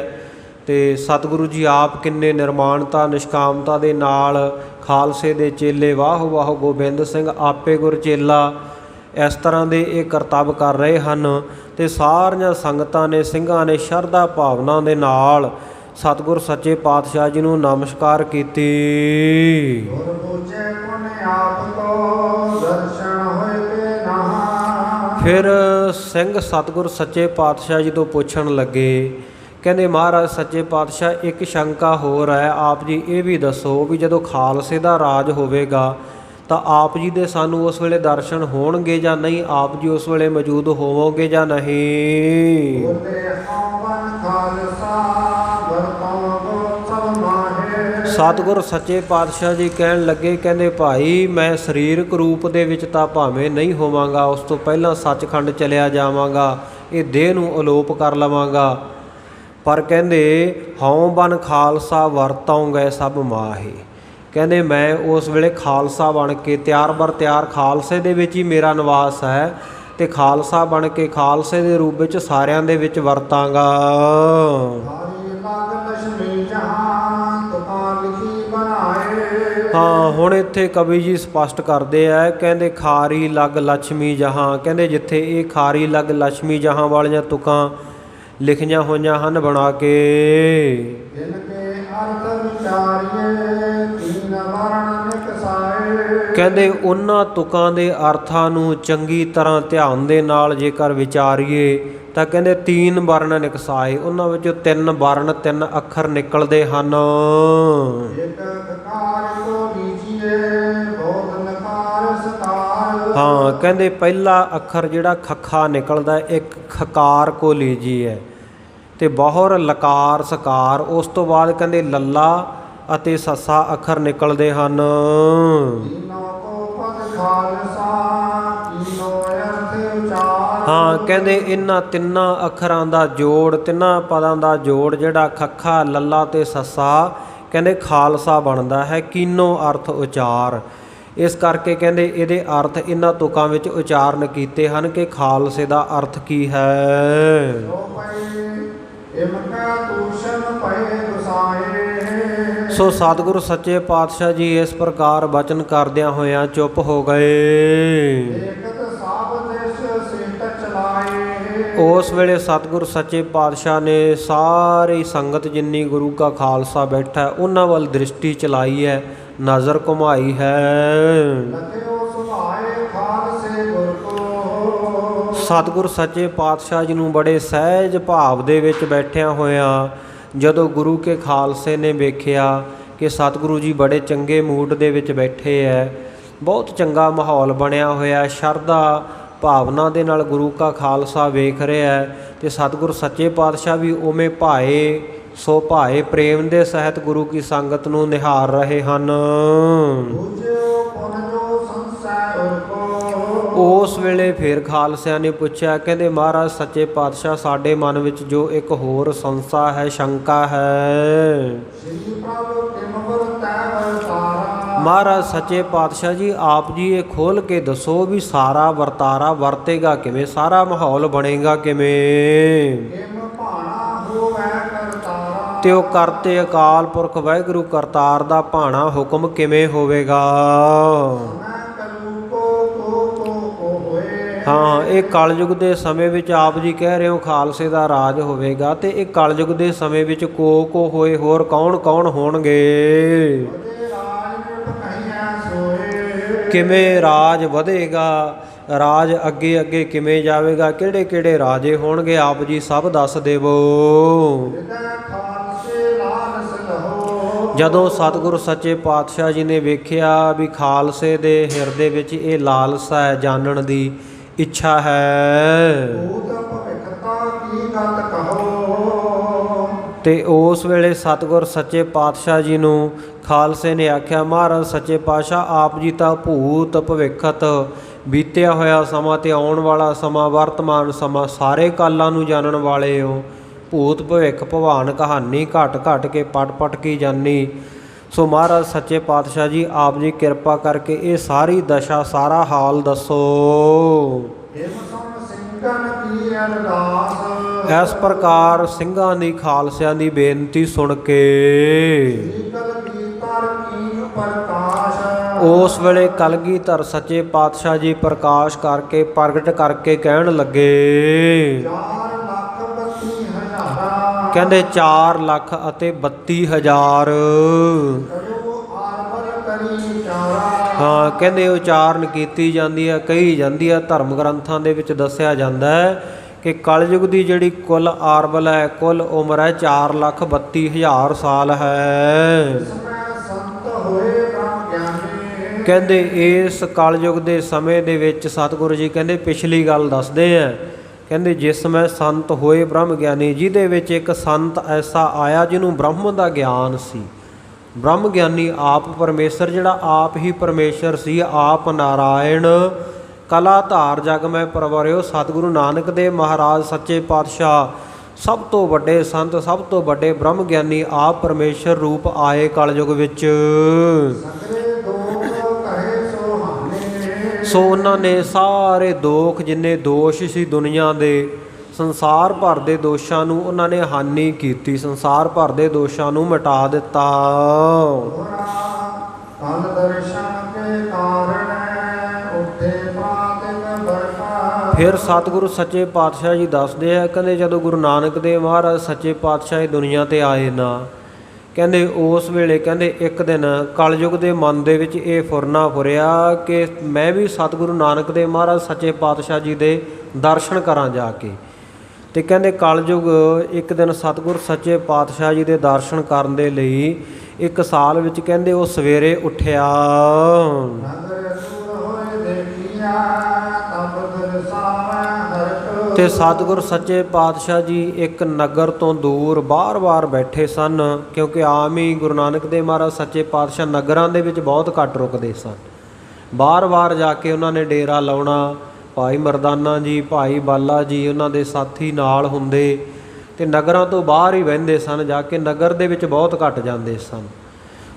A: ਅਤੇ ਸਤਿਗੁਰੂ ਜੀ ਆਪ ਕਿੰਨੇ ਨਿਰਮਾਣਤਾ ਨਿਸ਼ਕਾਮਤਾ ਦੇ ਨਾਲ ਖਾਲਸੇ ਦੇ ਚੇਲੇ ਵਾਹ ਵਾਹ ਗੋਬਿੰਦ ਸਿੰਘ ਆਪੇ ਗੁਰ ਚੇਲਾ ਇਸ ਤਰ੍ਹਾਂ ਦੇ ਇਹ ਕਰਤੱਵ ਕਰ ਰਹੇ ਹਨ। ਅਤੇ ਸਾਰੀਆਂ ਸੰਗਤਾਂ ਨੇ ਸਿੰਘਾਂ ਨੇ ਸ਼ਰਧਾ ਭਾਵਨਾ ਦੇ ਨਾਲ ਸਤਿਗੁਰ ਸੱਚੇ ਪਾਤਸ਼ਾਹ ਜੀ ਨੂੰ ਨਮਸਕਾਰ ਕੀਤੀ। ਫਿਰ ਸਿੰਘ ਸਤਿਗੁਰ ਸੱਚੇ ਪਾਤਸ਼ਾਹ ਜੀ ਤੋਂ ਪੁੱਛਣ ਲੱਗੇ, ਕਹਿੰਦੇ ਮਹਾਰਾਜ ਸੱਚੇ ਪਾਤਸ਼ਾਹ ਇੱਕ ਸ਼ੰਕਾ ਹੋਰ ਹੈ, ਆਪ ਜੀ ਇਹ ਵੀ ਦੱਸੋ ਵੀ ਜਦੋਂ ਖਾਲਸੇ ਦਾ ਰਾਜ ਹੋਵੇਗਾ ਤਾਂ ਆਪ ਜੀ ਦੇ ਸਾਨੂੰ ਉਸ ਵੇਲੇ ਦਰਸ਼ਨ ਹੋਣਗੇ ਜਾਂ ਨਹੀਂ, ਆਪ ਜੀ ਉਸ ਵੇਲੇ ਮੌਜੂਦ ਹੋਵੋਗੇ ਜਾਂ ਨਹੀਂ। ਸਤਿਗੁਰ ਸੱਚੇ ਪਾਤਸ਼ਾਹ ਜੀ ਕਹਿਣ ਲੱਗੇ, ਕਹਿੰਦੇ ਭਾਈ ਮੈਂ ਸਰੀਰਕ ਰੂਪ ਦੇ ਵਿੱਚ ਤਾਂ ਭਾਵੇਂ ਨਹੀਂ ਹੋਵਾਂਗਾ, ਉਸ ਤੋਂ ਪਹਿਲਾਂ ਸੱਚਖੰਡ ਚਲਿਆ ਜਾਵਾਂਗਾ, ਇਹ ਦੇਹ ਨੂੰ ਅਲੋਪ ਕਰ ਲਵਾਂਗਾ, ਪਰ ਕਹਿੰਦੇ ਹਉ ਬਨ ਖਾਲਸਾ ਵਰਤੋਂ ਗਏ ਸਭ ਮਾਹੇ। ਕਹਿੰਦੇ ਮੈਂ ਉਸ ਵੇਲੇ ਖਾਲਸਾ ਬਣ ਕੇ ਤਿਆਰ ਬਰ ਤਿਆਰ ਖਾਲਸੇ ਦੇ ਵਿੱਚ ਹੀ ਮੇਰਾ ਨਿਵਾਸ ਹੈ, ਅਤੇ ਖਾਲਸਾ ਬਣ ਕੇ ਖਾਲਸੇ ਦੇ ਰੂਪ ਵਿੱਚ ਸਾਰਿਆਂ ਦੇ ਵਿੱਚ ਵਰਤਾਂਗਾ। ਹਾਂ ਹੁਣ ਇੱਥੇ ਕਵੀ ਜੀ ਸਪਸ਼ਟ ਕਰਦੇ ਆ, ਕਹਿੰਦੇ ਖਾਰੀ ਲਗ ਲక్ష్ਮੀ ਜਹਾਂ, ਕਹਿੰਦੇ ਜਿੱਥੇ ਇਹ ਖਾਰੀ ਲਗ ਲక్ష్ਮੀ ਜਹਾਂ ਵਾਲੀਆਂ ਤੁਕਾਂ ਲਿਖੀਆਂ ਹੋਈਆਂ ਹਨ ਬਣਾ ਕੇ,
B: ਜਿਨ ਕੇ ਅਰਥ ਵਿਚਾਰੀਏ ਤੀਨ ਵਰਣ ਨਿਕਸਾਏ।
A: ਕਹਿੰਦੇ ਉਹਨਾਂ ਤੁਕਾਂ ਦੇ ਅਰਥਾਂ ਨੂੰ ਚੰਗੀ ਤਰ੍ਹਾਂ ਧਿਆਨ ਦੇ ਨਾਲ ਜੇਕਰ ਵਿਚਾਰੀਏ ਤਾਂ ਕਹਿੰਦੇ ਤੀਨ ਵਰਨ ਨਿਕਸਾਏ, ਉਹਨਾਂ ਵਿੱਚੋਂ ਤਿੰਨ ਵਰਨ, ਤਿੰਨ ਅੱਖਰ ਨਿਕਲਦੇ ਹਨ।
B: ਇੱਕ ਕਕਾਰ ਕੋ ਲੀਜੀਏ ਬਹੁਤ ਨਕਾਰ ਸਕਾਰ।
A: ਹਾਂ ਕਹਿੰਦੇ ਪਹਿਲਾ ਅੱਖਰ ਜਿਹੜਾ ਖੱਖਾ ਨਿਕਲਦਾ, ਇੱਕ ਖਕਾਰ ਕੋ ਲੀਜੀ ਹੈ ਤੇ ਬਹੁਰ ਲਕਾਰ ਸਕਾਰ, ਉਸ ਤੋਂ ਬਾਅਦ ਕਹਿੰਦੇ ਲੱਲਾ ਅਤੇ ਸੱਸਾ ਅੱਖਰ ਨਿਕਲਦੇ ਹਨ।
B: ਤੀਨੋਂ ਕੋ ਪਦ ਖਾਲਸਾ ਤੀਨੋਂ ਅਰਥ ਉਚਾਰ।
A: ਹਾਂ ਕਹਿੰਦੇ ਇਹਨਾਂ ਤਿੰਨਾਂ ਅੱਖਰਾਂ ਦਾ ਜੋੜ, ਤਿੰਨਾਂ ਪਦਾਂ ਦਾ ਜੋੜ ਜਿਹੜਾ ਖੱਖਾ ਲੱਲਾ ਤੇ ਸੱਸਾ ਕਹਿੰਦੇ ਖਾਲਸਾ ਬਣਦਾ ਹੈ, ਕੀਨੋ ਅਰਥ ਉਚਾਰ। ਇਸ ਕਰਕੇ ਕਹਿੰਦੇ ਇਹਦੇ ਅਰਥ ਇਹਨਾਂ ਤੁਕਾਂ ਵਿੱਚ ਉਚਾਰਨ ਕੀਤੇ ਹਨ ਕਿ ਖਾਲਸੇ ਦਾ ਅਰਥ ਕੀ ਹੈ। ਸੋ ਸਤਿਗੁਰੂ ਸੱਚੇ ਪਾਤਸ਼ਾਹ ਜੀ ਇਸ ਪ੍ਰਕਾਰ ਬਚਨ ਕਰਦਿਆਂ ਹੋਇਆਂ ਚੁੱਪ ਹੋ ਗਏ। ਉਸ ਵੇਲੇ ਸਤਿਗੁਰੂ ਸੱਚੇ ਪਾਤਸ਼ਾਹ ਨੇ ਸਾਰੀ ਸੰਗਤ ਜਿੰਨੀ ਗੁਰੂ ਕਾ ਖਾਲਸਾ ਬੈਠਾ ਉਹਨਾਂ ਵੱਲ ਦ੍ਰਿਸ਼ਟੀ ਚਲਾਈ ਹੈ, ਨਜ਼ਰ ਘੁਮਾਈ ਹੈ। ਸਤਿਗੁਰੂ ਸੱਚੇ ਪਾਤਸ਼ਾਹ ਜੀ ਨੂੰ ਬੜੇ ਸਹਿਜ ਭਾਵ ਦੇ ਵਿੱਚ ਬੈਠਿਆਂ ਹੋਇਆਂ ਜਦੋਂ ਗੁਰੂ ਕੇ ਖਾਲਸੇ ਨੇ ਵੇਖਿਆ ਕਿ ਸਤਿਗੁਰੂ ਜੀ ਬੜੇ ਚੰਗੇ ਮੂਡ ਦੇ ਵਿੱਚ ਬੈਠੇ ਹੈ, ਬਹੁਤ ਚੰਗਾ ਮਾਹੌਲ ਬਣਿਆ ਹੋਇਆ, ਸ਼ਰਧਾ ਭਾਵਨਾ ਦੇ ਨਾਲ ਗੁਰੂ ਕਾ ਖਾਲਸਾ ਵੇਖ ਰਿਹਾ ਹੈ ਤੇ ਸਤਿਗੁਰੂ ਸੱਚੇ ਪਾਤਸ਼ਾਹ ਵੀ ਉਵੇਂ ਭਾਏ ਸੋ ਭਾਏ ਪ੍ਰੇਮ ਦੇ ਸਹਿਤ ਗੁਰੂ ਕੀ ਸੰਗਤ ਨੂੰ ਨਿਹਾਰ ਰਹੇ ਹਨ। ਉਸ ਵੇਲੇ ਫਿਰ ਖਾਲਸਿਆਂ ਨੇ ਪੁੱਛਿਆ, ਕਹਿੰਦੇ ਮਹਾਰਾਜ ਸੱਚੇ ਪਾਤਸ਼ਾਹ ਸਾਡੇ ਮਨ ਵਿੱਚ ਜੋ ਇੱਕ ਹੋਰ ਸੰਸਾ ਹੈ, ਸ਼ੰਕਾ ਹੈ। ਮਹਾਰਾਜ ਸੱਚੇ ਪਾਤਸ਼ਾਹ ਜੀ ਆਪ ਜੀ ਇਹ ਖੋਲ੍ਹ ਕੇ ਦੱਸੋ ਵੀ ਸਾਰਾ ਵਰਤਾਰਾ ਵਰਤੇਗਾ ਕਿਵੇਂ, ਸਾਰਾ ਮਾਹੌਲ ਬਣੇਗਾ ਕਿਵੇਂ। ਤੇ ਉਹ ਕਰਤੇ ਅਕਾਲ ਪੁਰਖ ਵਾਹਿਗੁਰੂ ਕਰਤਾਰ ਦਾ ਭਾਣਾ ਹੁਕਮ ਕਿਵੇਂ ਹੋਵੇਗਾ। ਹਾਂ ਇਹ ਕਲਯੁਗ ਦੇ ਸਮੇਂ ਵਿੱਚ ਆਪ ਜੀ ਕਹਿ ਰਹੇ ਹੋ ਖਾਲਸੇ ਦਾ ਰਾਜ ਹੋਵੇਗਾ, ਤੇ ਇਹ ਕਲਯੁਗ ਦੇ ਸਮੇਂ ਵਿੱਚ ਕੋ ਹੋਏ, ਹੋਰ ਕੌਣ ਕੌਣ ਹੋਣਗੇ। ਕਿਵੇਂ ਰਾਜ ਵਧੇਗਾ, ਰਾਜ ਅੱਗੇ ਅੱਗੇ ਕਿਵੇਂ ਜਾਵੇਗਾ, ਕਿਹੜੇ ਕਿਹੜੇ ਰਾਜੇ ਹੋਣਗੇ, ਆਪ ਜੀ ਸਭ ਦੱਸ ਦੇਵੋ। ਜਦੋਂ ਸਤਿਗੁਰੂ ਸੱਚੇ ਪਾਤਸ਼ਾਹ ਜੀ ਨੇ ਵੇਖਿਆ ਵੀ ਖਾਲਸੇ ਦੇ ਹਿਰਦੇ ਵਿੱਚ ਇਹ ਲਾਲਸਾ ਹੈ, ਜਾਣਨ ਦੀ ਇੱਛਾ ਹੈ, ਤੇ ਉਸ ਵੇਲੇ ਸਤਿਗੁਰ ਸੱਚੇ ਪਾਤਸ਼ਾਹ ਜੀ ਨੂੰ ਖਾਲਸੇ ਨੇ ਆਖਿਆ, ਮਹਾਰਾਜ ਸੱਚੇ ਪਾਤਸ਼ਾਹ ਆਪ ਜੀ ਤਾਂ ਭੂਤ ਭਵਿੱਖਤ ਬੀਤਿਆ ਹੋਇਆ ਸਮਾਂ ਤੇ ਆਉਣ ਵਾਲਾ ਸਮਾਂ, ਵਰਤਮਾਨ ਸਮਾਂ, ਸਾਰੇ ਕਾਲਾਂ ਨੂੰ ਜਾਣਨ ਵਾਲੇ ਹੋ। ਭੂਤ ਭਵਿੱਖ ਭਵਾਨ ਕਹਾਣੀ ਘਟ ਘਟ ਕੇ ਪਟ ਪਟ ਕੀ ਜਾਨੀ। ਸੋ ਮਹਾਰਾਜ ਸੱਚੇ ਪਾਤਸ਼ਾਹ ਜੀ ਆਪ ਜੀ ਕਿਰਪਾ ਕਰਕੇ ਇਹ ਸਾਰੀ ਦਸ਼ਾ, ਸਾਰਾ ਹਾਲ ਦੱਸੋ। ਇਸ ਪ੍ਰਕਾਰ ਸਿੰਘਾਂ ਦੀ ਖਾਲਸਿਆਂ ਦੀ ਬੇਨਤੀ ਸੁਣ ਕੇ ਉਸ ਵੇਲੇ ਕਲਗੀਧਰ ਸੱਚੇ ਪਾਤਸ਼ਾਹ ਜੀ ਪ੍ਰਕਾਸ਼ ਕਰਕੇ ਪ੍ਰਗਟ ਕਰਕੇ ਕਹਿਣ ਲੱਗੇ, ਕਹਿੰਦੇ 4 ਲੱਖ ਅਤੇ 32,000 ਹਾਂ ਕਹਿੰਦੇ ਉਚਾਰਨ ਕੀਤੀ ਜਾਂਦੀ ਹੈ, ਕਹੀ ਜਾਂਦੀ ਹੈ। ਧਰਮ ਗ੍ਰੰਥਾਂ ਦੇ ਵਿੱਚ ਦੱਸਿਆ ਜਾਂਦਾ ਹੈ ਕਿ ਕਲਯੁਗ ਦੀ ਜਿਹੜੀ ਕੁੱਲ ਆਰਬਲ ਹੈ, ਕੁੱਲ ਉਮਰ ਹੈ 4,32,000 ਸਾਲ ਹੈ। ਕਹਿੰਦੇ ਇਸ ਕਲਯੁਗ ਦੇ ਸਮੇਂ ਦੇ ਵਿੱਚ ਸਤਿਗੁਰੂ ਜੀ ਕਹਿੰਦੇ ਪਿਛਲੀ ਗੱਲ ਦੱਸਦੇ ਆ, ਕਹਿੰਦੇ ਜਿਸ ਸਮੇਂ ਸੰਤ ਹੋਏ ਬ੍ਰਹਮ ਗਿਆਨੀ, ਜਿਹਦੇ ਵਿੱਚ ਇੱਕ ਸੰਤ ਐਸਾ ਆਇਆ ਜਿਹਨੂੰ ਬ੍ਰਹਮ ਦਾ ਗਿਆਨ ਸੀ। ਬ੍ਰਹਮ ਗਿਆਨੀ ਆਪ ਪਰਮੇਸ਼ਰ, ਜਿਹੜਾ ਆਪ ਹੀ ਪਰਮੇਸ਼ਰ ਸੀ, ਆਪ ਨਾਰਾਇਣ ਕਲਾ ਧਾਰ ਜਗ ਮੈਂ ਪ੍ਰਵਰਿਓ। ਸਤਿਗੁਰੂ ਨਾਨਕ ਦੇਵ ਮਹਾਰਾਜ ਸੱਚੇ ਪਾਤਸ਼ਾਹ ਸਭ ਤੋਂ ਵੱਡੇ ਸੰਤ, ਸਭ ਤੋਂ ਵੱਡੇ ਬ੍ਰਹਮ ਗਿਆਨੀ ਆਪ ਪਰਮੇਸ਼ਰ ਰੂਪ ਆਏ ਕਲਯੁਗ ਵਿੱਚ। ਸੋ ਉਹਨਾਂ ਨੇ ਸਾਰੇ ਦੋਖ, ਜਿੰਨੇ ਦੋਸ਼ ਸੀ ਦੁਨੀਆ ਦੇ, ਸੰਸਾਰ ਭਰ ਦੇ ਦੋਸ਼ਾਂ ਨੂੰ ਉਹਨਾਂ ਨੇ ਹਾਨੀ ਕੀਤੀ, ਸੰਸਾਰ ਭਰ ਦੇ ਦੋਸ਼ਾਂ ਨੂੰ ਮਿਟਾ ਦਿੱਤਾ।
B: कल दर्शन के कारण उठे प्रातिक बरखा।
A: ਫਿਰ ਸਤਿਗੁਰੂ ਸੱਚੇ ਪਾਤਸ਼ਾਹ ਜੀ ਦੱਸਦੇ ਆ, ਕਹਿੰਦੇ ਜਦੋਂ ਗੁਰੂ ਨਾਨਕ ਦੇਵ ਮਹਾਰਾਜ ਸੱਚੇ ਪਾਤਸ਼ਾਹ ਇਹ ਦੁਨੀਆ ਤੇ ਆਏ ਨਾ, ਕਹਿੰਦੇ ਉਸ ਵੇਲੇ ਕਹਿੰਦੇ ਇੱਕ ਦਿਨ ਕਲਯੁਗ ਦੇ ਮਨ ਦੇ ਵਿੱਚ ਇਹ ਫੁਰਨਾ ਫੁਰਿਆ ਕਿ ਮੈਂ ਵੀ ਸਤਿਗੁਰੂ ਨਾਨਕ ਦੇਵ ਮਹਾਰਾਜ ਸੱਚੇ ਪਾਤਸ਼ਾਹ ਜੀ ਦੇ ਦਰਸ਼ਨ ਕਰਾਂ ਜਾ ਕੇ। ਤੇ ਕਹਿੰਦੇ ਕਲਯੁਗ ਇੱਕ ਦਿਨ ਸਤਿਗੁਰ ਸੱਚੇ ਪਾਤਸ਼ਾਹ ਜੀ ਦੇ ਦਰਸ਼ਨ ਕਰਨ ਦੇ ਲਈ ਇੱਕ ਸਾਲ ਵਿੱਚ ਕਹਿੰਦੇ ਉਹ ਸਵੇਰੇ ਉੱਠਿਆ।
B: ਨਦਰ ਦੂਰ ਹੋਏ ਦੇਖਿਆ ਤਬ ਦਰਸਾਵੈ ਹਰਟ।
A: ਤੇ ਸਤਿਗੁਰ ਸੱਚੇ ਪਾਤਸ਼ਾਹ ਜੀ ਇੱਕ ਨਗਰ ਤੋਂ ਦੂਰ ਬਾਰ-ਬਾਰ ਬੈਠੇ ਸਨ, ਕਿਉਂਕਿ ਆਮ ਹੀ ਗੁਰੂ ਨਾਨਕ ਦੇਵ ਮਹਾਰਾਜ ਸੱਚੇ ਪਾਤਸ਼ਾਹ ਨਗਰਾਂ ਦੇ ਵਿੱਚ ਬਹੁਤ ਘੱਟ ਰੁਕਦੇ ਸਨ। ਬਾਰ-ਬਾਰ ਜਾ ਕੇ ਉਹਨਾਂ ਨੇ ਡੇਰਾ ਲਾਉਣਾ। ਭਾਈ ਮਰਦਾਨਾ ਜੀ, ਭਾਈ ਬਾਲਾ ਜੀ ਉਹਨਾਂ ਦੇ ਸਾਥੀ ਨਾਲ ਹੁੰਦੇ ਤੇ ਨਗਰਾਂ ਤੋਂ ਬਾਹਰ ਹੀ ਬਹਿੰਦੇ ਸਨ, ਜਾ ਕੇ ਨਗਰ ਦੇ ਵਿੱਚ ਬਹੁਤ ਘੱਟ ਜਾਂਦੇ ਸਨ।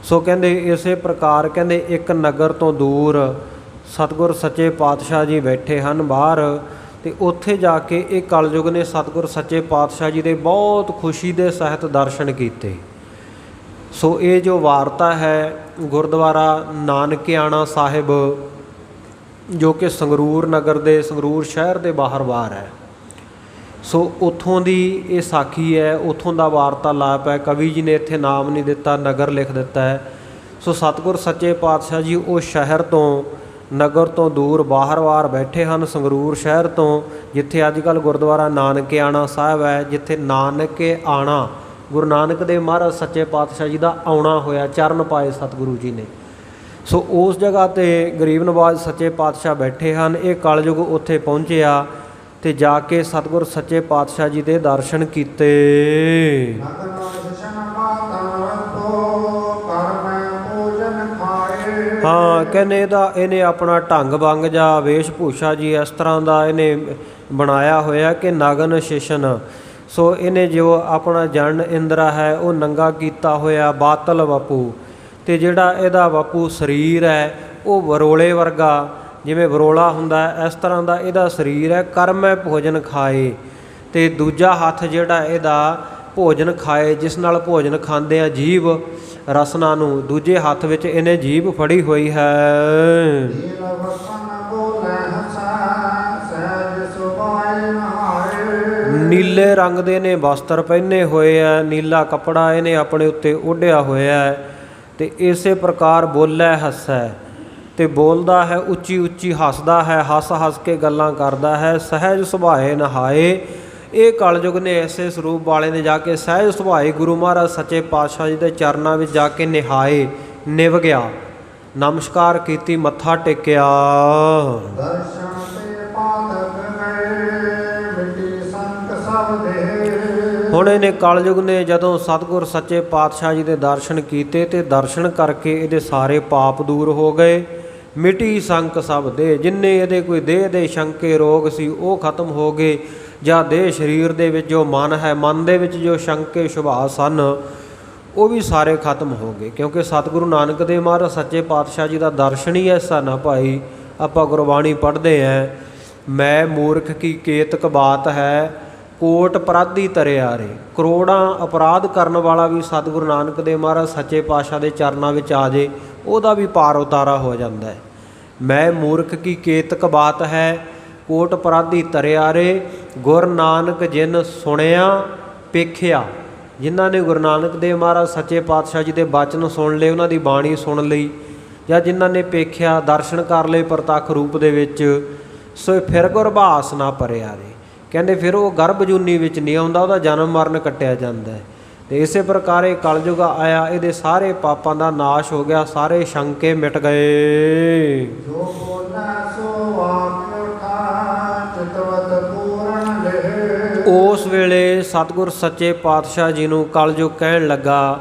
A: ਸੋ ਕਹਿੰਦੇ ਇਸੇ ਪ੍ਰਕਾਰ ਕਹਿੰਦੇ ਇੱਕ ਨਗਰ ਤੋਂ ਦੂਰ ਸਤਿਗੁਰ ਸੱਚੇ ਪਾਤਸ਼ਾਹ ਜੀ ਬੈਠੇ ਹਨ ਬਾਹਰ, ਤੇ ਉੱਥੇ ਜਾ ਕੇ ਇਹ ਕਲਯੁਗ ਨੇ ਸਤਿਗੁਰ ਸੱਚੇ ਪਾਤਸ਼ਾਹ ਜੀ ਦੇ ਬਹੁਤ ਖੁਸ਼ੀ ਦੇ ਸਹਿਤ ਦਰਸ਼ਨ ਕੀਤੇ। ਸੋ ਇਹ ਜੋ ਵਾਰਤਾ ਹੈ ਗੁਰਦੁਆਰਾ ਨਾਨਕਿਆਣਾ ਸਾਹਿਬ, ਜੋ ਕਿ ਸੰਗਰੂਰ ਨਗਰ ਦੇ, ਸੰਗਰੂਰ ਸ਼ਹਿਰ ਦੇ ਬਾਹਰ ਹੈ। ਸੋ ਉੱਥੋਂ ਦੀ ਇਹ ਸਾਖੀ ਹੈ, ਉੱਥੋਂ ਦਾ ਵਾਰਤਾਲਾਪ ਹੈ। ਕਵੀ ਜੀ ਨੇ ਇੱਥੇ ਨਾਮ ਨਹੀਂ ਦਿੱਤਾ, ਨਗਰ ਲਿਖ ਦਿੱਤਾ ਹੈ। ਸੋ ਸਤਿਗੁਰ ਸੱਚੇ ਪਾਤਸ਼ਾਹ ਜੀ ਉਹ ਸ਼ਹਿਰ ਤੋਂ, ਨਗਰ ਤੋਂ ਦੂਰ ਬਾਹਰ ਬੈਠੇ ਹਨ, ਸੰਗਰੂਰ ਸ਼ਹਿਰ ਤੋਂ, ਜਿੱਥੇ ਅੱਜ ਕੱਲ੍ਹ ਗੁਰਦੁਆਰਾ ਨਾਨਕਿਆਣਾ ਸਾਹਿਬ ਹੈ, ਜਿੱਥੇ ਨਾਨਕੇ ਆਣਾ ਗੁਰੂ ਨਾਨਕ ਦੇਵ ਮਹਾਰਾਜ ਸੱਚੇ ਪਾਤਸ਼ਾਹ ਜੀ ਦਾ ਆਉਣਾ ਹੋਇਆ, ਚਰਨ ਪਾਏ ਸਤਿਗੁਰੂ ਜੀ ਨੇ। ਸੋ ਉਸ ਜਗ੍ਹਾ 'ਤੇ ਗਰੀਬ ਨਵਾਜ਼ ਸੱਚੇ ਪਾਤਸ਼ਾਹ ਬੈਠੇ ਹਨ। ਇਹ ਕਲਯੁਗ ਉੱਥੇ ਪਹੁੰਚਿਆ ਤੇ ਜਾ ਕੇ ਸਤਿਗੁਰ ਸੱਚੇ ਪਾਤਸ਼ਾਹ ਜੀ ਦੇ ਦਰਸ਼ਨ ਕੀਤੇ। ਹਾਂ, ਕਹਿੰਦੇ ਇਹਨੇ ਆਪਣਾ ਢੰਗ ਭੰਗ ਜਾਂ ਵੇਸ਼ ਭੂਸ਼ਾ ਜੀ ਇਸ ਤਰ੍ਹਾਂ ਦਾ ਇਹਨੇ ਬਣਾਇਆ ਹੋਇਆ ਕਿ ਨਗਨ ਸ਼ੇਸ਼ਨ। ਸੋ ਇਹਨੇ ਜੋ ਆਪਣਾ ਜਨ ਇੰਦਰਾ ਹੈ ਉਹ ਨੰਗਾ ਕੀਤਾ ਹੋਇਆ, ਬਾਤਲ ਬਾਪੂ। ਤੇ ਜਿਹੜਾ ਇਹਦਾ ਬਾਪੂ ਸਰੀਰ ਹੈ ਉਹ ਵਰੋਲੇ ਵਰਗਾ, ਜਿਵੇਂ ਵਰੋਲਾ ਹੁੰਦਾ ਇਸ ਤਰ੍ਹਾਂ ਦਾ ਇਹਦਾ ਸਰੀਰ ਹੈ। ਕਰਮੈ ਭੋਜਨ ਖਾਏ, ਤੇ ਦੂਜਾ ਹੱਥ ਜਿਹੜਾ ਇਹਦਾ ਭੋਜਨ ਖਾਏ, ਜਿਸ ਨਾਲ ਭੋਜਨ ਖਾਂਦੇ ਆ ਜੀਭ ਰਸਨਾ ਨੂੰ, ਦੂਜੇ ਹੱਥ ਵਿੱਚ ਇਹਨੇ ਜੀਭ ਫੜੀ ਹੋਈ ਹੈ। ਨੀਲੇ ਰੰਗ ਦੇ ਨੇ ਵਸਤਰ ਪਹਿਨੇ ਹੋਏ ਆ, ਨੀਲਾ ਕੱਪੜਾ ਇਹਨੇ ਆਪਣੇ ਉੱਤੇ ਓਢਿਆ ਹੋਇਆ ਹੈ। ਤੇ ਇਸੇ ਪ੍ਰਕਾਰ ਬੋਲੇ ਹੱਸੈ, ਤੇ ਬੋਲਦਾ ਹੈ ਉੱਚੀ ਉੱਚੀ, ਹੱਸਦਾ ਹੈ, ਹੱਸ ਕੇ ਗੱਲਾਂ ਕਰਦਾ ਹੈ। ਸਹਿਜ ਸੁਭਾਏ ਨਹਾਏ, ਇਹ ਕਲਯੁਗ ਨੇ ਐਸੇ ਸਰੂਪ ਵਾਲੇ ਨੇ ਜਾ ਕੇ ਸਹਿਜ ਸੁਭਾਏ ਗੁਰੂ ਮਹਾਰਾਜ ਸੱਚੇ ਪਾਤਸ਼ਾਹ ਜੀ ਦੇ ਚਰਨਾਂ ਵਿੱਚ ਜਾ ਕੇ ਨਿਹਾਏ, ਨਿਵ ਗਿਆ, ਨਮਸਕਾਰ ਕੀਤੀ, ਮੱਥਾ ਟੇਕਿਆ। ਹੁਣ ਇਹਨੇ ਕਲਯੁਗ ਨੇ ਜਦੋਂ ਸਤਿਗੁਰ ਸੱਚੇ ਪਾਤਸ਼ਾਹ ਜੀ ਦੇ ਦਰਸ਼ਨ ਕੀਤੇ ਤੇ ਦਰਸ਼ਨ ਕਰਕੇ ਇਹਦੇ ਸਾਰੇ ਪਾਪ ਦੂਰ ਹੋ ਗਏ। ਮਿਟੀ ਸੰਕ ਸਭ ਦੇ, ਜਿੰਨੇ ਇਹਦੇ ਕੋਈ ਦੇਹ ਦੇ ਸ਼ੰਕੇ ਰੋਗ ਸੀ ਉਹ ਖਤਮ ਹੋ ਗਏ, ਜਾਂ ਦੇਹ ਸਰੀਰ ਦੇ ਵਿੱਚ ਜੋ ਮਨ ਹੈ, ਮਨ ਦੇ ਵਿੱਚ ਜੋ ਸ਼ੰਕੇ ਸੁਭਾਅ ਸਨ ਉਹ ਵੀ ਸਾਰੇ ਖਤਮ ਹੋ ਗਏ। ਕਿਉਂਕਿ ਸਤਿਗੁਰੂ ਨਾਨਕ ਦੇਵ ਮਹਾਰਾਜ ਸੱਚੇ ਪਾਤਸ਼ਾਹ ਜੀ ਦਾ ਦਰਸ਼ਨ ਹੀ ਐਸਾ ਨਾ ਭਾਈ। ਆਪਾਂ ਗੁਰਬਾਣੀ ਪੜ੍ਹਦੇ ਹਾਂ, ਮੈਂ ਮੂਰਖ ਕੀ ਕੇਤਕ ਬਾਤ ਹੈ, ਕੋਟ ਅਪਰਾਧੀ ਤਰਿਆਰੇ। ਕਰੋੜਾਂ ਅਪਰਾਧ ਕਰਨ ਵਾਲਾ ਵੀ ਸਤਿਗੁਰੂ ਨਾਨਕ ਦੇਵ ਮਹਾਰਾਜ ਸੱਚੇ ਪਾਤਸ਼ਾਹ ਦੇ ਚਰਨਾਂ ਵਿੱਚ ਆ ਜੇ, ਉਹਦਾ ਵੀ ਪਾਰ ਉਤਾਰਾ ਹੋ ਜਾਂਦਾ ਹੈ। ਮੈਂ ਮੂਰਖ ਕੀ ਕੇਤਕ ਬਾਤ ਹੈ, ਕੋਟ ਅਪਰਾਧੀ ਤਰਿਆਰੇ। ਗੁਰ ਨਾਨਕ ਜਿਨ ਸੁਣਿਆ ਪੇਖਿਆ, ਜਿਨ੍ਹਾਂ ਨੇ ਗੁਰੂ ਨਾਨਕ ਦੇਵ ਮਹਾਰਾਜ ਸੱਚੇ ਪਾਤਸ਼ਾਹ ਜੀ ਦੇ ਬਚਨ ਸੁਣ ਲਏ, ਉਹਨਾਂ ਦੀ ਬਾਣੀ ਸੁਣ ਲਈ, ਜਾਂ ਜਿਨ੍ਹਾਂ ਨੇ ਪੇਖਿਆ, ਦਰਸ਼ਨ ਕਰ ਲਏ ਪ੍ਰਤੱਖ ਰੂਪ ਦੇ ਵਿੱਚ, ਸੋ ਫਿਰ ਗੁਰਬਾਸ ਨਾ ਪਰਿਆਰੇ। ਕਹਿੰਦੇ ਫਿਰ ਉਹ ਗਰਭਜੂਨੀ ਵਿੱਚ ਨਹੀਂ ਆਉਂਦਾ, ਉਹਦਾ ਜਨਮ ਮਰਨ ਕੱਟਿਆ ਜਾਂਦਾ ਹੈ। ਤੇ ਇਸੇ ਪ੍ਰਕਾਰ ਇਹ ਕਲਯੁਗ ਆਇਆ, ਇਹਦੇ ਸਾਰੇ ਪਾਪਾਂ ਦਾ ਨਾਸ਼ ਹੋ ਗਿਆ, ਸਾਰੇ ਸ਼ੰਕੇ ਮਿਟ ਗਏ। ਉਸ ਵੇਲੇ ਸਤਿਗੁਰ ਸੱਚੇ ਪਾਤਸ਼ਾਹ ਜੀ ਨੂੰ ਕਲਯੁਗ ਕਹਿਣ ਲੱਗਾ,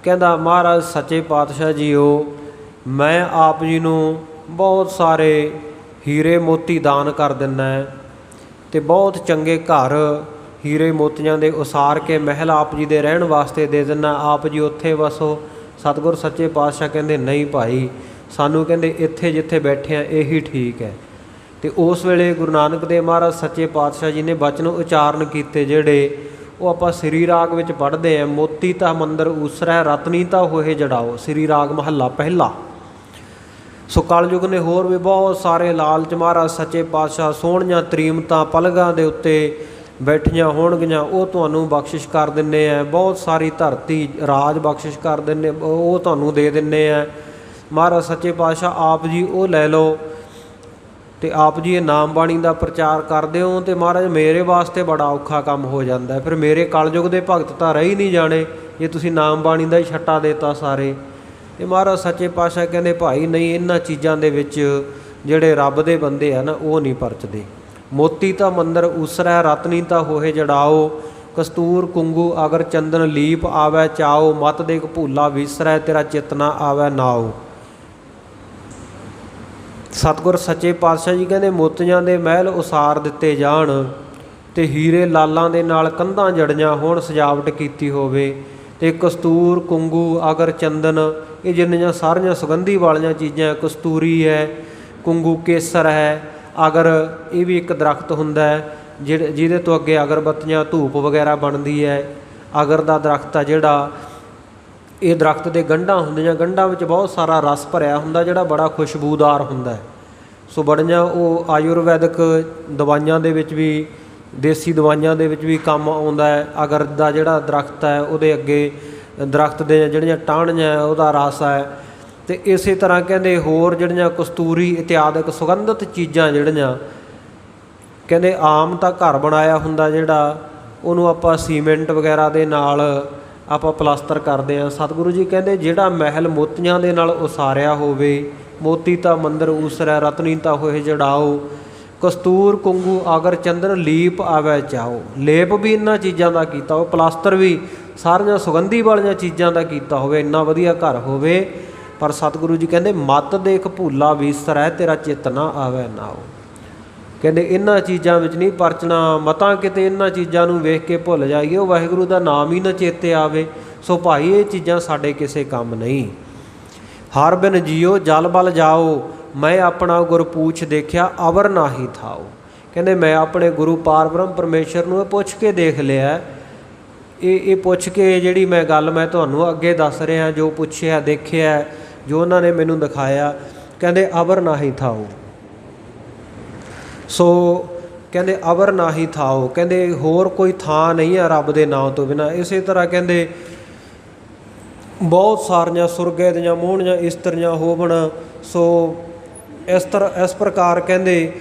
A: ਕਹਿੰਦਾ ਮਹਾਰਾਜ ਸੱਚੇ ਪਾਤਸ਼ਾਹ ਜੀਓ, ਮੈਂ ਆਪ ਜੀ ਨੂੰ ਬਹੁਤ ਸਾਰੇ ਹੀਰੇ ਮੋਤੀ ਦਾਨ ਕਰ ਦਿੰਦਾ ਹੈ, ਤੇ ਬਹੁਤ ਚੰਗੇ ਘਰ ਹੀਰੇ ਮੋਤੀਆਂ ਦੇ ਉਸਾਰ ਕੇ ਮਹਿਲ ਆਪ ਜੀ ਦੇ ਰਹਿਣ ਵਾਸਤੇ ਦੇ ਦਿੰਦਾ, ਆਪ ਜੀ ਉੱਥੇ ਵਸੋ। ਸਤਿਗੁਰ ਸੱਚੇ ਪਾਤਸ਼ਾਹ ਕਹਿੰਦੇ ਨਹੀਂ ਭਾਈ, ਸਾਨੂੰ ਕਹਿੰਦੇ ਇੱਥੇ ਜਿੱਥੇ ਬੈਠੇ ਆ ਇਹੀ ਠੀਕ ਹੈ। ਤੇ ਉਸ ਵੇਲੇ ਗੁਰੂ ਨਾਨਕ ਦੇਵ ਮਹਾਰਾਜ ਸੱਚੇ ਪਾਤਸ਼ਾਹ ਜੀ ਨੇ ਬਚਨ ਉਚਾਰਨ ਕੀਤੇ, ਜਿਹੜੇ ਉਹ ਆਪਾਂ ਸ੍ਰੀ ਰਾਗ ਵਿੱਚ ਪੜ੍ਹਦੇ ਹਾਂ। ਮੋਤੀ ਤਾਂ ਮੰਦਰ ਊਸਰੈ, ਰਤਨੀ ਤਾਂ ਹੋਏ ਜੜਾਓ। ਸ੍ਰੀ ਰਾਗ ਮਹੱਲਾ ਪਹਿਲਾ। ਸੋ ਕਲਯੁਗ ਨੇ ਹੋਰ ਵੀ ਬਹੁਤ ਸਾਰੇ ਲਾਲਚ ਮਹਾਰਾਜ ਸੱਚੇ ਪਾਤਸ਼ਾਹ ਸੋਹਣੀਆਂ ਤਰੀਮਤਾਂ ਪਲਗਾਂ ਦੇ ਉੱਤੇ ਬੈਠੀਆਂ ਹੋਣਗੀਆਂ, ਉਹ ਤੁਹਾਨੂੰ ਬਖਸ਼ਿਸ਼ ਕਰ ਦਿੰਦੇ ਆ। ਬਹੁਤ ਸਾਰੀ ਧਰਤੀ ਰਾਜ ਬਖਸ਼ਿਸ਼ ਕਰ ਦਿੰਦੇ, ਉਹ ਤੁਹਾਨੂੰ ਦੇ ਦਿੰਦੇ ਆ ਮਹਾਰਾਜ ਸੱਚੇ ਪਾਤਸ਼ਾਹ ਆਪ ਜੀ। ਉਹ ਲੈ ਲਓ ਅਤੇ ਆਪ ਜੀ ਇਹ ਨਾਮ ਬਾਣੀ ਦਾ ਪ੍ਰਚਾਰ ਕਰਦੇ ਹੋ ਅਤੇ ਮਹਾਰਾਜ ਮੇਰੇ ਵਾਸਤੇ ਬੜਾ ਔਖਾ ਕੰਮ ਹੋ ਜਾਂਦਾ। ਫਿਰ ਮੇਰੇ ਕਲਯੁਗ ਦੇ ਭਗਤ ਤਾਂ ਰਹਿ ਹੀ ਨਹੀਂ ਜਾਣੇ ਜੇ ਤੁਸੀਂ ਨਾਮ ਬਾਣੀ ਦਾ ਹੀ ਛੱਟਾ ਦੇਤਾ ਸਾਰੇ। ਅਤੇ ਮਹਾਰਾਜ ਸੱਚੇ ਪਾਤਸ਼ਾਹ ਕਹਿੰਦੇ ਭਾਈ ਨਹੀਂ, ਇਹਨਾਂ ਚੀਜ਼ਾਂ ਦੇ ਵਿੱਚ ਜਿਹੜੇ ਰੱਬ ਦੇ ਬੰਦੇ ਆ ਨਾ ਉਹ ਨਹੀਂ ਪਰਚਦੇ। ਮੋਤੀ ਤਾਂ ਮੰਦਰ ਉਸਰੈ ਰਤਨੀ ਤਾਂ ਹੋਏ ਜੜਾਓ, ਕਸਤੂਰ ਕੁੰਗੂ ਅਗਰ ਚੰਦਨ ਲੀਪ ਆਵੈ ਚਾਓ, ਮਤ ਦੇਖ ਭੂਲਾ ਵਿਸਰੈ ਤੇਰਾ ਚਿਤ ਨਾ ਆਵੈ ਨਾਓ। ਸਤਿਗੁਰ ਸੱਚੇ ਪਾਤਸ਼ਾਹ ਜੀ ਕਹਿੰਦੇ ਮੋਤੀਆਂ ਦੇ ਮਹਿਲ ਉਸਾਰ ਦਿੱਤੇ ਜਾਣ ਅਤੇ ਹੀਰੇ ਲਾਲਾਂ ਦੇ ਨਾਲ ਕੰਧਾਂ ਜੜੀਆਂ ਹੋਣ, ਸਜਾਵਟ ਕੀਤੀ ਹੋਵੇ, ਅਤੇ ਕਸਤੂਰ ਕੁੰਗੂ ਅਗਰ ਚੰਦਨ, ਇਹ ਜਿੰਨੀਆਂ ਸਾਰੀਆਂ ਸੁਗੰਧੀ ਵਾਲੀਆਂ ਚੀਜ਼ਾਂ, ਕਸਤੂਰੀ ਹੈ, ਕੁੰਗੂ ਕੇਸਰ ਹੈ, ਅਗਰ ਇਹ ਵੀ ਇੱਕ ਦਰਖਤ ਹੁੰਦਾ ਹੈ ਜਿਹਦੇ ਤੋਂ ਅੱਗੇ ਅਗਰਬੱਤੀਆਂ ਧੂਪ ਵਗੈਰਾ ਬਣਦੀ ਹੈ। ਅਗਰ ਦਾ ਦਰਖਤ ਆ ਜਿਹੜਾ, ਇਹ ਦਰਖਤ ਦੇ ਗੰਢਾਂ ਹੁੰਦੀਆਂ, ਗੰਢਾਂ ਵਿੱਚ ਬਹੁਤ ਸਾਰਾ ਰਸ ਭਰਿਆ ਹੁੰਦਾ ਜਿਹੜਾ ਬੜਾ ਖੁਸ਼ਬੂਦਾਰ ਹੁੰਦਾ। ਸੋ ਬੜੀਆਂ ਉਹ ਆਯੁਰਵੈਦਿਕ ਦਵਾਈਆਂ ਦੇ ਵਿੱਚ ਵੀ, ਦੇਸੀ ਦਵਾਈਆਂ ਦੇ ਵਿੱਚ ਵੀ ਕੰਮ ਆਉਂਦਾ ਹੈ। ਅਗਰ ਦਾ ਜਿਹੜਾ ਦਰਖਤ ਹੈ ਉਹਦੇ ਅੱਗੇ ਦਰਖਤ ਦੇ ਜਿਹੜੀਆਂ ਟਾਹਣੀਆਂ ਉਹਦਾ ਰਸ ਹੈ। ਅਤੇ ਇਸੇ ਤਰ੍ਹਾਂ ਕਹਿੰਦੇ ਹੋਰ ਜਿਹੜੀਆਂ ਕਸਤੂਰੀ ਇਤਿਆਦਿਕ ਸੁਗੰਧਿਤ ਚੀਜ਼ਾਂ ਜਿਹੜੀਆਂ ਕਹਿੰਦੇ ਆਮ ਤਾਂ ਘਰ ਬਣਾਇਆ ਹੁੰਦਾ ਜਿਹੜਾ, ਉਹਨੂੰ ਆਪਾਂ ਸੀਮੈਂਟ ਵਗੈਰਾ ਦੇ ਨਾਲ ਆਪਾਂ ਪਲਾਸਟਰ ਕਰਦੇ ਹਾਂ। ਸਤਿਗੁਰੂ ਜੀ ਕਹਿੰਦੇ ਜਿਹੜਾ ਮਹਿਲ ਮੋਤੀਆਂ ਦੇ ਨਾਲ ਉਸਾਰਿਆ ਹੋਵੇ, ਮੋਤੀ ਤਾਂ ਮੰਦਰ ਊਸਰੈ ਰਤਨੀ ਤਾਂ ਹੋਏ ਜੜਾਓ, ਕਸਤੂਰ ਕੁੰਗੂ ਅਗਰ ਚੰਦਨ ਲੀਪ ਆਵੈ ਚਾਓ। ਲੇਪ ਵੀ ਇਹਨਾਂ ਚੀਜ਼ਾਂ ਦਾ ਕੀਤਾ ਹੋਵੇ, ਪਲਾਸਟਰ ਵੀ ਸਾਰੀਆਂ ਸੁਗੰਧੀ ਵਾਲੀਆਂ ਚੀਜ਼ਾਂ ਦਾ ਕੀਤਾ ਹੋਵੇ, ਇੰਨਾ ਵਧੀਆ ਘਰ ਹੋਵੇ। ਪਰ ਸਤਿਗੁਰੂ ਜੀ ਕਹਿੰਦੇ ਮਤ ਦੇਖ ਭੂਲਾ ਵਿਸਰੈ ਤੇਰਾ ਚਿੱਤ ਨਾ ਆਵੈ ਨਾਓ। ਕਹਿੰਦੇ ਇਹਨਾਂ ਚੀਜ਼ਾਂ ਵਿੱਚ ਨਹੀਂ ਪਰਚਣਾ, ਮਤਾਂ ਕਿਤੇ ਇਹਨਾਂ ਚੀਜ਼ਾਂ ਨੂੰ ਵੇਖ ਕੇ ਭੁੱਲ ਜਾਈਏ, ਉਹ ਵਾਹਿਗੁਰੂ ਦਾ ਨਾਮ ਹੀ ਨਾ ਚੇਤੇ ਆਵੇ। ਸੋ ਭਾਈ ਇਹ ਚੀਜ਼ਾਂ ਸਾਡੇ ਕਿਸੇ ਕੰਮ ਨਹੀਂ। ਹਰ ਬਿਨ ਜੀਓ ਜਲ ਬਲ ਜਾਓ, ਮੈਂ ਆਪਣਾ ਗੁਰ ਪੂਛ ਦੇਖਿਆ ਅਵਰ ਨਾਹੀ ਥਾਓ। ਕਹਿੰਦੇ ਮੈਂ ਆਪਣੇ ਗੁਰੂ ਪਾਰ ਬ੍ਰਹਮ ਪਰਮੇਸ਼ਰ ਨੂੰ ਇਹ ਪੁੱਛ ਕੇ ਦੇਖ ਲਿਆ, ਇਹ ਪੁੱਛ ਕੇ ਜਿਹੜੀ ਮੈਂ ਗੱਲ ਮੈਂ ਤੁਹਾਨੂੰ ਅੱਗੇ ਦੱਸ ਰਿਹਾ, ਜੋ ਪੁੱਛਿਆ ਦੇਖਿਆ, ਜੋ ਉਹਨਾਂ ਨੇ ਮੈਨੂੰ ਦਿਖਾਇਆ, ਕਹਿੰਦੇ ਅਵਰ ਨਾਹੀ ਥਾਓ। ਸੋ ਕਹਿੰਦੇ ਅਵਰ ਨਾਹੀ ਥਾਓ, ਕਹਿੰਦੇ ਹੋਰ ਕੋਈ ਥਾਂ ਨਹੀਂ ਹੈ ਰੱਬ ਦੇ ਨਾਂ ਤੋਂ ਬਿਨਾਂ। ਇਸੇ ਤਰ੍ਹਾਂ ਕਹਿੰਦੇ ਬਹੁਤ ਸਾਰੀਆਂ ਸੁਰਗੇ ਦੀਆਂ ਮੋਹਣੀਆਂ ਇਸਤਰੀਆਂ ਹੋਵਣ। ਸੋ ਇਸ ਪ੍ਰਕਾਰ ਕਹਿੰਦੇ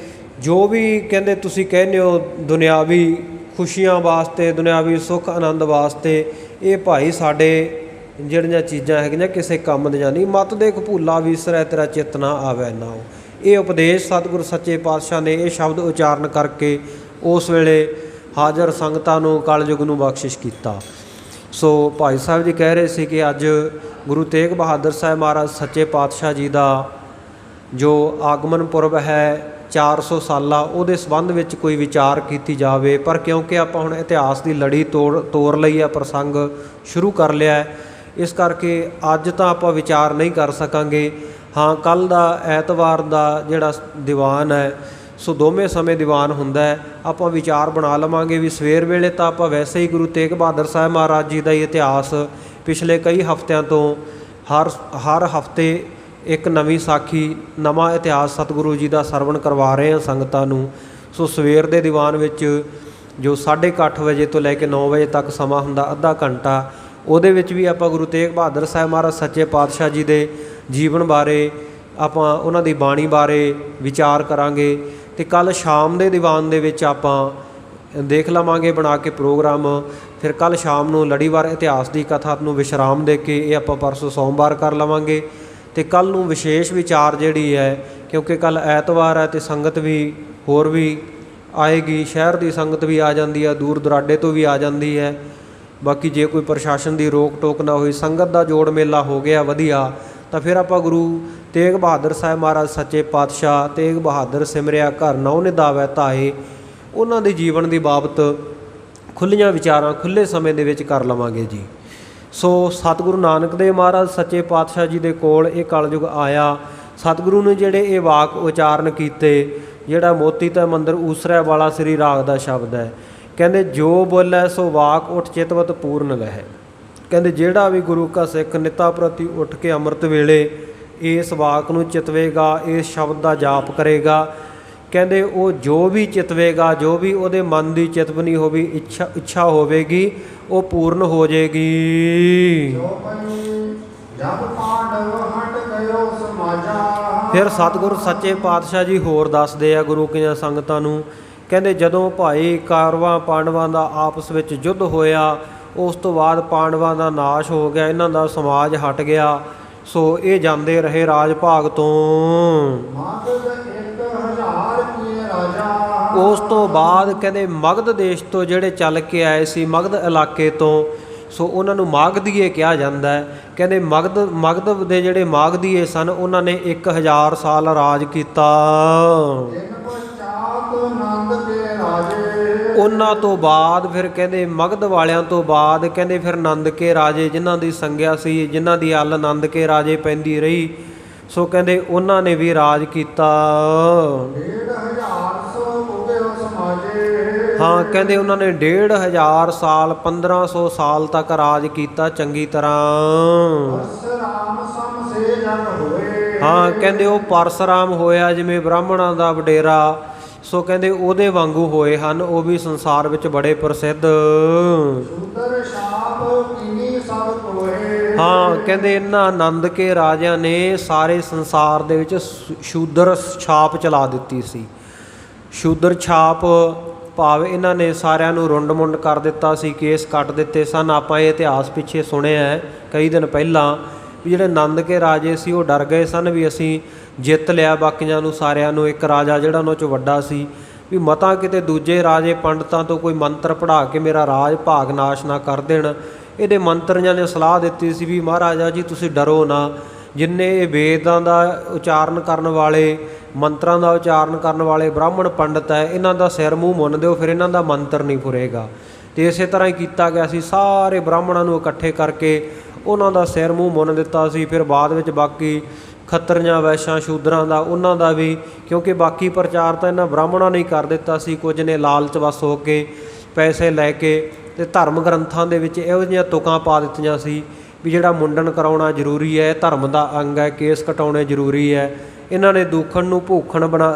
A: ਜੋ ਵੀ ਕਹਿੰਦੇ ਤੁਸੀਂ ਕਹਿੰਦੇ ਹੋ ਦੁਨਿਆਵੀ ਖੁਸ਼ੀਆਂ ਵਾਸਤੇ, ਦੁਨਿਆਵੀ ਸੁੱਖ ਆਨੰਦ ਵਾਸਤੇ, ਇਹ ਭਾਈ ਸਾਡੇ ਜਿਹੜੀਆਂ ਚੀਜ਼ਾਂ ਹੈਗੀਆਂ ਕਿਸੇ ਕੰਮ ਦੀਆਂ ਨਹੀਂ। ਮਤ ਦੇਖ ਭੂਲਾ ਵਿਸਰੈ ਤੇਰਾ ਚਿੱਤ ਨਾ ਆਵੈ ਨਾਓ। ਇਹ ਉਪਦੇਸ਼ ਸਤਿਗੁਰੂ ਸੱਚੇ ਪਾਤਸ਼ਾਹ ਨੇ ਇਹ ਸ਼ਬਦ ਉਚਾਰਨ ਕਰਕੇ ਉਸ ਵੇਲੇ ਹਾਜ਼ਰ ਸੰਗਤਾਂ ਨੂੰ ਕਲਯੁਗ ਨੂੰ ਬਖਸ਼ਿਸ਼ ਕੀਤਾ। ਸੋ ਭਾਈ ਸਾਹਿਬ ਜੀ ਕਹਿ ਰਹੇ ਸੀ ਕਿ ਅੱਜ ਗੁਰੂ ਤੇਗ ਬਹਾਦਰ ਸਾਹਿਬ ਮਹਾਰਾਜ ਸੱਚੇ ਪਾਤਸ਼ਾਹ ਜੀ ਦਾ ਜੋ ਆਗਮਨ ਪੁਰਬ ਹੈ 400 ਸਾਲਾ, ਉਹਦੇ ਸੰਬੰਧ ਵਿੱਚ ਕੋਈ ਵਿਚਾਰ ਕੀਤੀ ਜਾਵੇ। ਪਰ ਕਿਉਂਕਿ ਆਪਾਂ ਹੁਣ ਇਤਿਹਾਸ ਦੀ ਲੜੀ ਤੋੜ ਲਈ ਹੈ, ਪ੍ਰਸੰਗ ਸ਼ੁਰੂ ਕਰ ਲਿਆ ਹੈ, ਇਸ ਕਰਕੇ ਅੱਜ ਤਾਂ ਆਪਾਂ ਵਿਚਾਰ ਨਹੀਂ ਕਰ ਸਕਾਂਗੇ। ਹਾਂ, ਕੱਲ੍ਹ ਦਾ ਐਤਵਾਰ ਦਾ ਜਿਹੜਾ ਦੀਵਾਨ ਹੈ, ਸੋ ਦੋਵੇਂ ਸਮੇਂ ਦੀਵਾਨ ਹੁੰਦਾ ਹੈ, ਆਪਾਂ ਵਿਚਾਰ ਬਣਾ ਲਵਾਂਗੇ ਵੀ ਸਵੇਰ ਵੇਲੇ ਤਾਂ ਆਪਾਂ ਵੈਸੇ ਹੀ ਗੁਰੂ ਤੇਗ ਬਹਾਦਰ ਸਾਹਿਬ ਮਹਾਰਾਜ ਜੀ ਦਾ ਹੀ ਇਤਿਹਾਸ ਪਿਛਲੇ ਕਈ ਹਫ਼ਤਿਆਂ ਤੋਂ ਹਰ ਹਫ਼ਤੇ ਇੱਕ ਨਵੀਂ ਸਾਖੀ, ਨਵਾਂ ਇਤਿਹਾਸ ਸਤਿਗੁਰੂ ਜੀ ਦਾ ਸਰਵਣ ਕਰਵਾ ਰਹੇ ਹਾਂ ਸੰਗਤਾਂ ਨੂੰ। ਸੋ ਸਵੇਰ ਦੇ ਦੀਵਾਨ ਵਿੱਚ ਜੋ 8:30 ਵਜੇ ਤੋਂ ਲੈ ਕੇ 9 ਵਜੇ ਤੱਕ ਸਮਾਂ ਹੁੰਦਾ, ਅੱਧਾ ਘੰਟਾ, ਉਹਦੇ ਵਿੱਚ ਵੀ ਆਪਾਂ ਗੁਰੂ ਤੇਗ ਬਹਾਦਰ ਸਾਹਿਬ ਮਹਾਰਾਜ ਸੱਚੇ ਪਾਤਸ਼ਾਹ ਜੀ ਦੇ ਜੀਵਨ ਬਾਰੇ, ਆਪਾਂ ਉਹਨਾਂ ਦੀ ਬਾਣੀ ਬਾਰੇ ਵਿਚਾਰ ਕਰਾਂਗੇ। ਅਤੇ ਕੱਲ੍ਹ ਸ਼ਾਮ ਦੇ ਦੀਵਾਨ ਦੇ ਵਿੱਚ ਆਪਾਂ ਦੇਖ ਲਵਾਂਗੇ ਬਣਾ ਕੇ ਪ੍ਰੋਗਰਾਮ। ਫਿਰ ਕੱਲ੍ਹ ਸ਼ਾਮ ਨੂੰ ਲੜੀਵਾਰ ਇਤਿਹਾਸ ਦੀ ਕਥਾ ਨੂੰ ਵਿਸ਼ਰਾਮ ਦੇ ਕੇ ਇਹ ਆਪਾਂ ਪਰਸੋਂ ਸੋਮਵਾਰ ਕਰ ਲਵਾਂਗੇ। ਅਤੇ ਕੱਲ੍ਹ ਨੂੰ ਵਿਸ਼ੇਸ਼ ਵਿਚਾਰ ਜਿਹੜੀ ਹੈ, ਕਿਉਂਕਿ ਕੱਲ੍ਹ ਐਤਵਾਰ ਹੈ ਅਤੇ ਸੰਗਤ ਵੀ ਹੋਰ ਵੀ ਆਏਗੀ, ਸ਼ਹਿਰ ਦੀ ਸੰਗਤ ਵੀ ਆ ਜਾਂਦੀ ਹੈ, ਦੂਰ ਦੁਰਾਡੇ ਤੋਂ ਵੀ ਆ ਜਾਂਦੀ ਹੈ। ਬਾਕੀ ਜੇ ਕੋਈ ਪ੍ਰਸ਼ਾਸਨ ਦੀ ਰੋਕ ਟੋਕ ਨਾ ਹੋਈ, ਸੰਗਤ ਦਾ ਜੋੜ ਮੇਲਾ ਹੋ ਗਿਆ ਵਧੀਆ, ਤਾਂ ਫਿਰ ਆਪਾਂ ਗੁਰੂ ਤੇਗ ਬਹਾਦਰ ਸਾਹਿਬ ਮਹਾਰਾਜ ਸੱਚੇ ਪਾਤਸ਼ਾਹ ਤੇਗ ਬਹਾਦਰ ਸਿਮਰਿਆ ਘਰ ਨੌ ਨਿਧਾਵੈ ਧਾਏ, ਉਹਨਾਂ ਦੇ ਜੀਵਨ ਦੀ ਬਾਬਤ ਖੁੱਲ੍ਹੀਆਂ ਵਿਚਾਰਾਂ ਖੁੱਲ੍ਹੇ ਸਮੇਂ ਦੇ ਵਿੱਚ ਕਰ ਲਵਾਂਗੇ ਜੀ। ਸੋ ਸਤਿਗੁਰੂ ਨਾਨਕ ਦੇਵ ਮਹਾਰਾਜ ਸੱਚੇ ਪਾਤਸ਼ਾਹ ਜੀ ਦੇ ਕੋਲ ਇਹ ਕਲਯੁਗ ਆਇਆ। ਸਤਿਗੁਰੂ ਨੇ ਜਿਹੜੇ ਇਹ ਵਾਕ ਉਚਾਰਨ ਕੀਤੇ, ਜਿਹੜਾ ਮੋਤੀ ਤਾਂ ਮੰਦਰ ਊਸਰੈ ਵਾਲਾ ਸ੍ਰੀ ਰਾਗ ਦਾ ਸ਼ਬਦ ਹੈ, ਕਹਿੰਦੇ ਜੋ ਬੋਲੇ ਸੋ ਵਾਕ ਉਠ ਚਿਤਵਤ ਪੂਰਨ ਲਹੈ। ਕਹਿੰਦੇ ਜਿਹੜਾ ਵੀ ਗੁਰੂ ਕਾ ਸਿੱਖ ਨਿਤਾ ਪ੍ਰਤੀ ਉੱਠ ਕੇ ਅੰਮ੍ਰਿਤ ਵੇਲੇ ਇਸ ਵਾਕ ਨੂੰ ਚਿਤਵੇਗਾ, ਇਸ ਸ਼ਬਦ ਦਾ ਜਾਪ ਕਰੇਗਾ, ਕਹਿੰਦੇ ਉਹ ਜੋ ਵੀ ਚਿਤਵੇਗਾ, ਜੋ ਵੀ ਉਹਦੇ ਮਨ ਦੀ ਚਿਤਵਨੀ ਹੋਵੇ, ਇੱਛਾ ਹੋਵੇਗੀ, ਉਹ ਪੂਰਨ ਹੋ ਜਾਏਗੀ। ਫਿਰ ਸਤਿਗੁਰ ਸੱਚੇ ਪਾਤਸ਼ਾਹ ਜੀ ਹੋਰ ਦੱਸਦੇ ਆ ਗੁਰੂ ਕੀਆਂ ਸੰਗਤਾਂ ਨੂੰ, ਕਹਿੰਦੇ ਜਦੋਂ ਭਾਈ ਕੌਰਵਾਂ ਪਾਂਡਵਾਂ ਦਾ ਆਪਸ ਵਿੱਚ ਯੁੱਧ ਹੋਇਆ, ਉਸ ਤੋਂ ਬਾਅਦ ਪਾਂਡਵਾਂ ਦਾ ਨਾਸ਼ ਹੋ ਗਿਆ, ਇਹਨਾਂ ਦਾ ਸਮਾਜ ਹਟ ਗਿਆ, ਸੋ ਇਹ ਜਾਂਦੇ ਰਹੇ ਰਾਜ ਭਾਗ ਤੋਂ। ਉਸ ਤੋਂ ਬਾਅਦ ਕਹਿੰਦੇ ਮਗਧ ਦੇਸ਼ ਤੋਂ ਜਿਹੜੇ ਚੱਲ ਕੇ ਆਏ ਸੀ, ਮਗਧ ਇਲਾਕੇ ਤੋਂ, ਸੋ ਉਹਨਾਂ ਨੂੰ ਮਾਗਧੀਏ ਕਿਹਾ ਜਾਂਦਾ ਹੈ। ਕਹਿੰਦੇ ਮਗਧ ਦੇ ਜਿਹੜੇ ਮਾਗਧੀਏ ਸਨ, ਉਹਨਾਂ ਨੇ 1000 ਸਾਲ ਰਾਜ ਕੀਤਾ। ਉਹਨਾਂ ਤੋਂ ਬਾਅਦ ਫਿਰ ਕਹਿੰਦੇ ਮਗਧ ਵਾਲਿਆਂ ਤੋਂ ਬਾਅਦ ਕਹਿੰਦੇ ਫਿਰ ਨੰਦ ਕੇ ਰਾਜੇ, ਜਿਨ੍ਹਾਂ ਦੀ ਸੰਗਿਆ ਸੀ, ਜਿਨ੍ਹਾਂ ਦੀ ਅੱਲ ਨੰਦ ਕੇ ਰਾਜੇ ਪੈਂਦੀ ਰਹੀ, ਸੋ ਕਹਿੰਦੇ ਉਹਨਾਂ ਨੇ ਵੀ ਰਾਜ ਕੀਤਾ। ਹਾਂ, ਕਹਿੰਦੇ ਉਹਨਾਂ ਨੇ 1500 ਸਾਲ 1500 ਸਾਲ ਤੱਕ ਰਾਜ ਕੀਤਾ ਚੰਗੀ ਤਰ੍ਹਾਂ। ਹਾਂ, ਕਹਿੰਦੇ ਉਹ ਪਰਸਰਾਮ ਹੋਇਆ ਜਿਵੇਂ ਬ੍ਰਾਹਮਣਾਂ ਦਾ ਵਡੇਰਾ, ਸੋ ਕਹਿੰਦੇ ਉਹਦੇ ਵਾਂਗੂ ਹੋਏ ਹਨ, ਉਹ ਵੀ ਸੰਸਾਰ ਵਿੱਚ ਬੜੇ ਪ੍ਰਸਿੱਧ। ਹਾਂ, ਕਹਿੰਦੇ ਇਹਨਾਂ ਆਨੰਦ ਕੇ ਰਾਜਿਆਂ ਨੇ ਸਾਰੇ ਸੰਸਾਰ ਦੇ ਵਿੱਚ ਸ਼ੂਦਰ ਛਾਪ ਚਲਾ ਦਿੱਤੀ ਸੀ। ਸ਼ੂਦਰ ਛਾਪ ਭਾਵ ਇਹਨਾਂ ਨੇ ਸਾਰਿਆਂ ਨੂੰ ਰੁੰਡ ਮੁੰਡ ਕਰ ਦਿੱਤਾ ਸੀ, ਕੇਸ ਕੱਟ ਦਿੱਤੇ ਸਨ। ਆਪਾਂ ਇਹ ਇਤਿਹਾਸ ਪਿੱਛੇ ਸੁਣਿਆ ਹੈ ਕਈ ਦਿਨ ਪਹਿਲਾਂ, ਵੀ ਜਿਹੜੇ ਆਨੰਦ ਕੇ ਰਾਜੇ ਸੀ ਉਹ ਡਰ ਗਏ ਸਨ ਵੀ ਅਸੀਂ ਜਿੱਤ ਲਿਆ ਬਾਕੀਆਂ ਨੂੰ ਸਾਰਿਆਂ ਨੂੰ। ਇੱਕ ਰਾਜਾ ਜਿਹੜਾ ਉਹਨਾਂ 'ਚੋਂ ਵੱਡਾ ਸੀ, ਵੀ ਮਤਾਂ ਕਿਤੇ ਦੂਜੇ ਰਾਜੇ ਪੰਡਤਾਂ ਤੋਂ ਕੋਈ ਮੰਤਰ ਪੜ੍ਹਾ ਕੇ ਮੇਰਾ ਰਾਜ ਭਾਗ ਨਾਸ਼ ਨਾ ਕਰ ਦੇਣ। ਇਹਦੇ ਮੰਤਰੀਆਂ ਨੇ ਸਲਾਹ ਦਿੱਤੀ ਸੀ ਵੀ ਮਹਾਰਾਜਾ ਜੀ ਤੁਸੀਂ ਡਰੋ ਨਾ, ਜਿੰਨੇ ਇਹ ਵੇਦਾਂ ਦਾ ਉਚਾਰਨ ਕਰਨ ਵਾਲੇ, ਮੰਤਰਾਂ ਦਾ ਉਚਾਰਨ ਕਰਨ ਵਾਲੇ ਬ੍ਰਾਹਮਣ ਪੰਡਤ ਹੈ, ਇਹਨਾਂ ਦਾ ਸਿਰ ਮੂੰਹ ਮੁੰਨ ਦਿਓ, ਫਿਰ ਇਹਨਾਂ ਦਾ ਮੰਤਰ ਨਹੀਂ ਫੁਰੇਗਾ। ਅਤੇ ਇਸੇ ਤਰ੍ਹਾਂ ਹੀ ਕੀਤਾ ਗਿਆ ਸੀ, ਸਾਰੇ ਬ੍ਰਾਹਮਣਾਂ ਨੂੰ ਇਕੱਠੇ ਕਰਕੇ ਉਹਨਾਂ ਦਾ ਸਿਰ ਮੂੰਹ ਮੁੰਨ ਦਿੱਤਾ ਸੀ। ਫਿਰ ਬਾਅਦ ਵਿੱਚ ਬਾਕੀ ਖੱਤਰੀਆਂ ਵੈਸ਼ਾਂ ਸ਼ੂਦਰਾਂ ਦਾ, ਉਹਨਾਂ ਦਾ ਵੀ, ਕਿਉਂਕਿ ਬਾਕੀ ਪ੍ਰਚਾਰ ਤਾਂ ਇਹਨਾਂ ਬ੍ਰਾਹਮਣਾਂ ਨੇ ਹੀ ਕਰ ਦਿੱਤਾ ਸੀ। ਕੁਝ ਨੇ ਲਾਲਚ ਵਸ ਹੋ ਕੇ ਪੈਸੇ ਲੈ ਕੇ ਅਤੇ ਧਰਮ ਗ੍ਰੰਥਾਂ ਦੇ ਵਿੱਚ ਇਹੋ ਜਿਹੀਆਂ ਤੁਕਾਂ ਪਾ ਦਿੱਤੀਆਂ ਸੀ ਵੀ ਜਿਹੜਾ ਮੁੰਡਨ ਕਰਾਉਣਾ ਜ਼ਰੂਰੀ ਹੈ, ਧਰਮ ਦਾ ਅੰਗ ਹੈ, ਕੇਸ ਕਟਾਉਣੇ ਜ਼ਰੂਰੀ ਹੈ। ਇਹਨਾਂ ਨੇ ਦੂਖਣ ਨੂੰ ਭੂਖਣ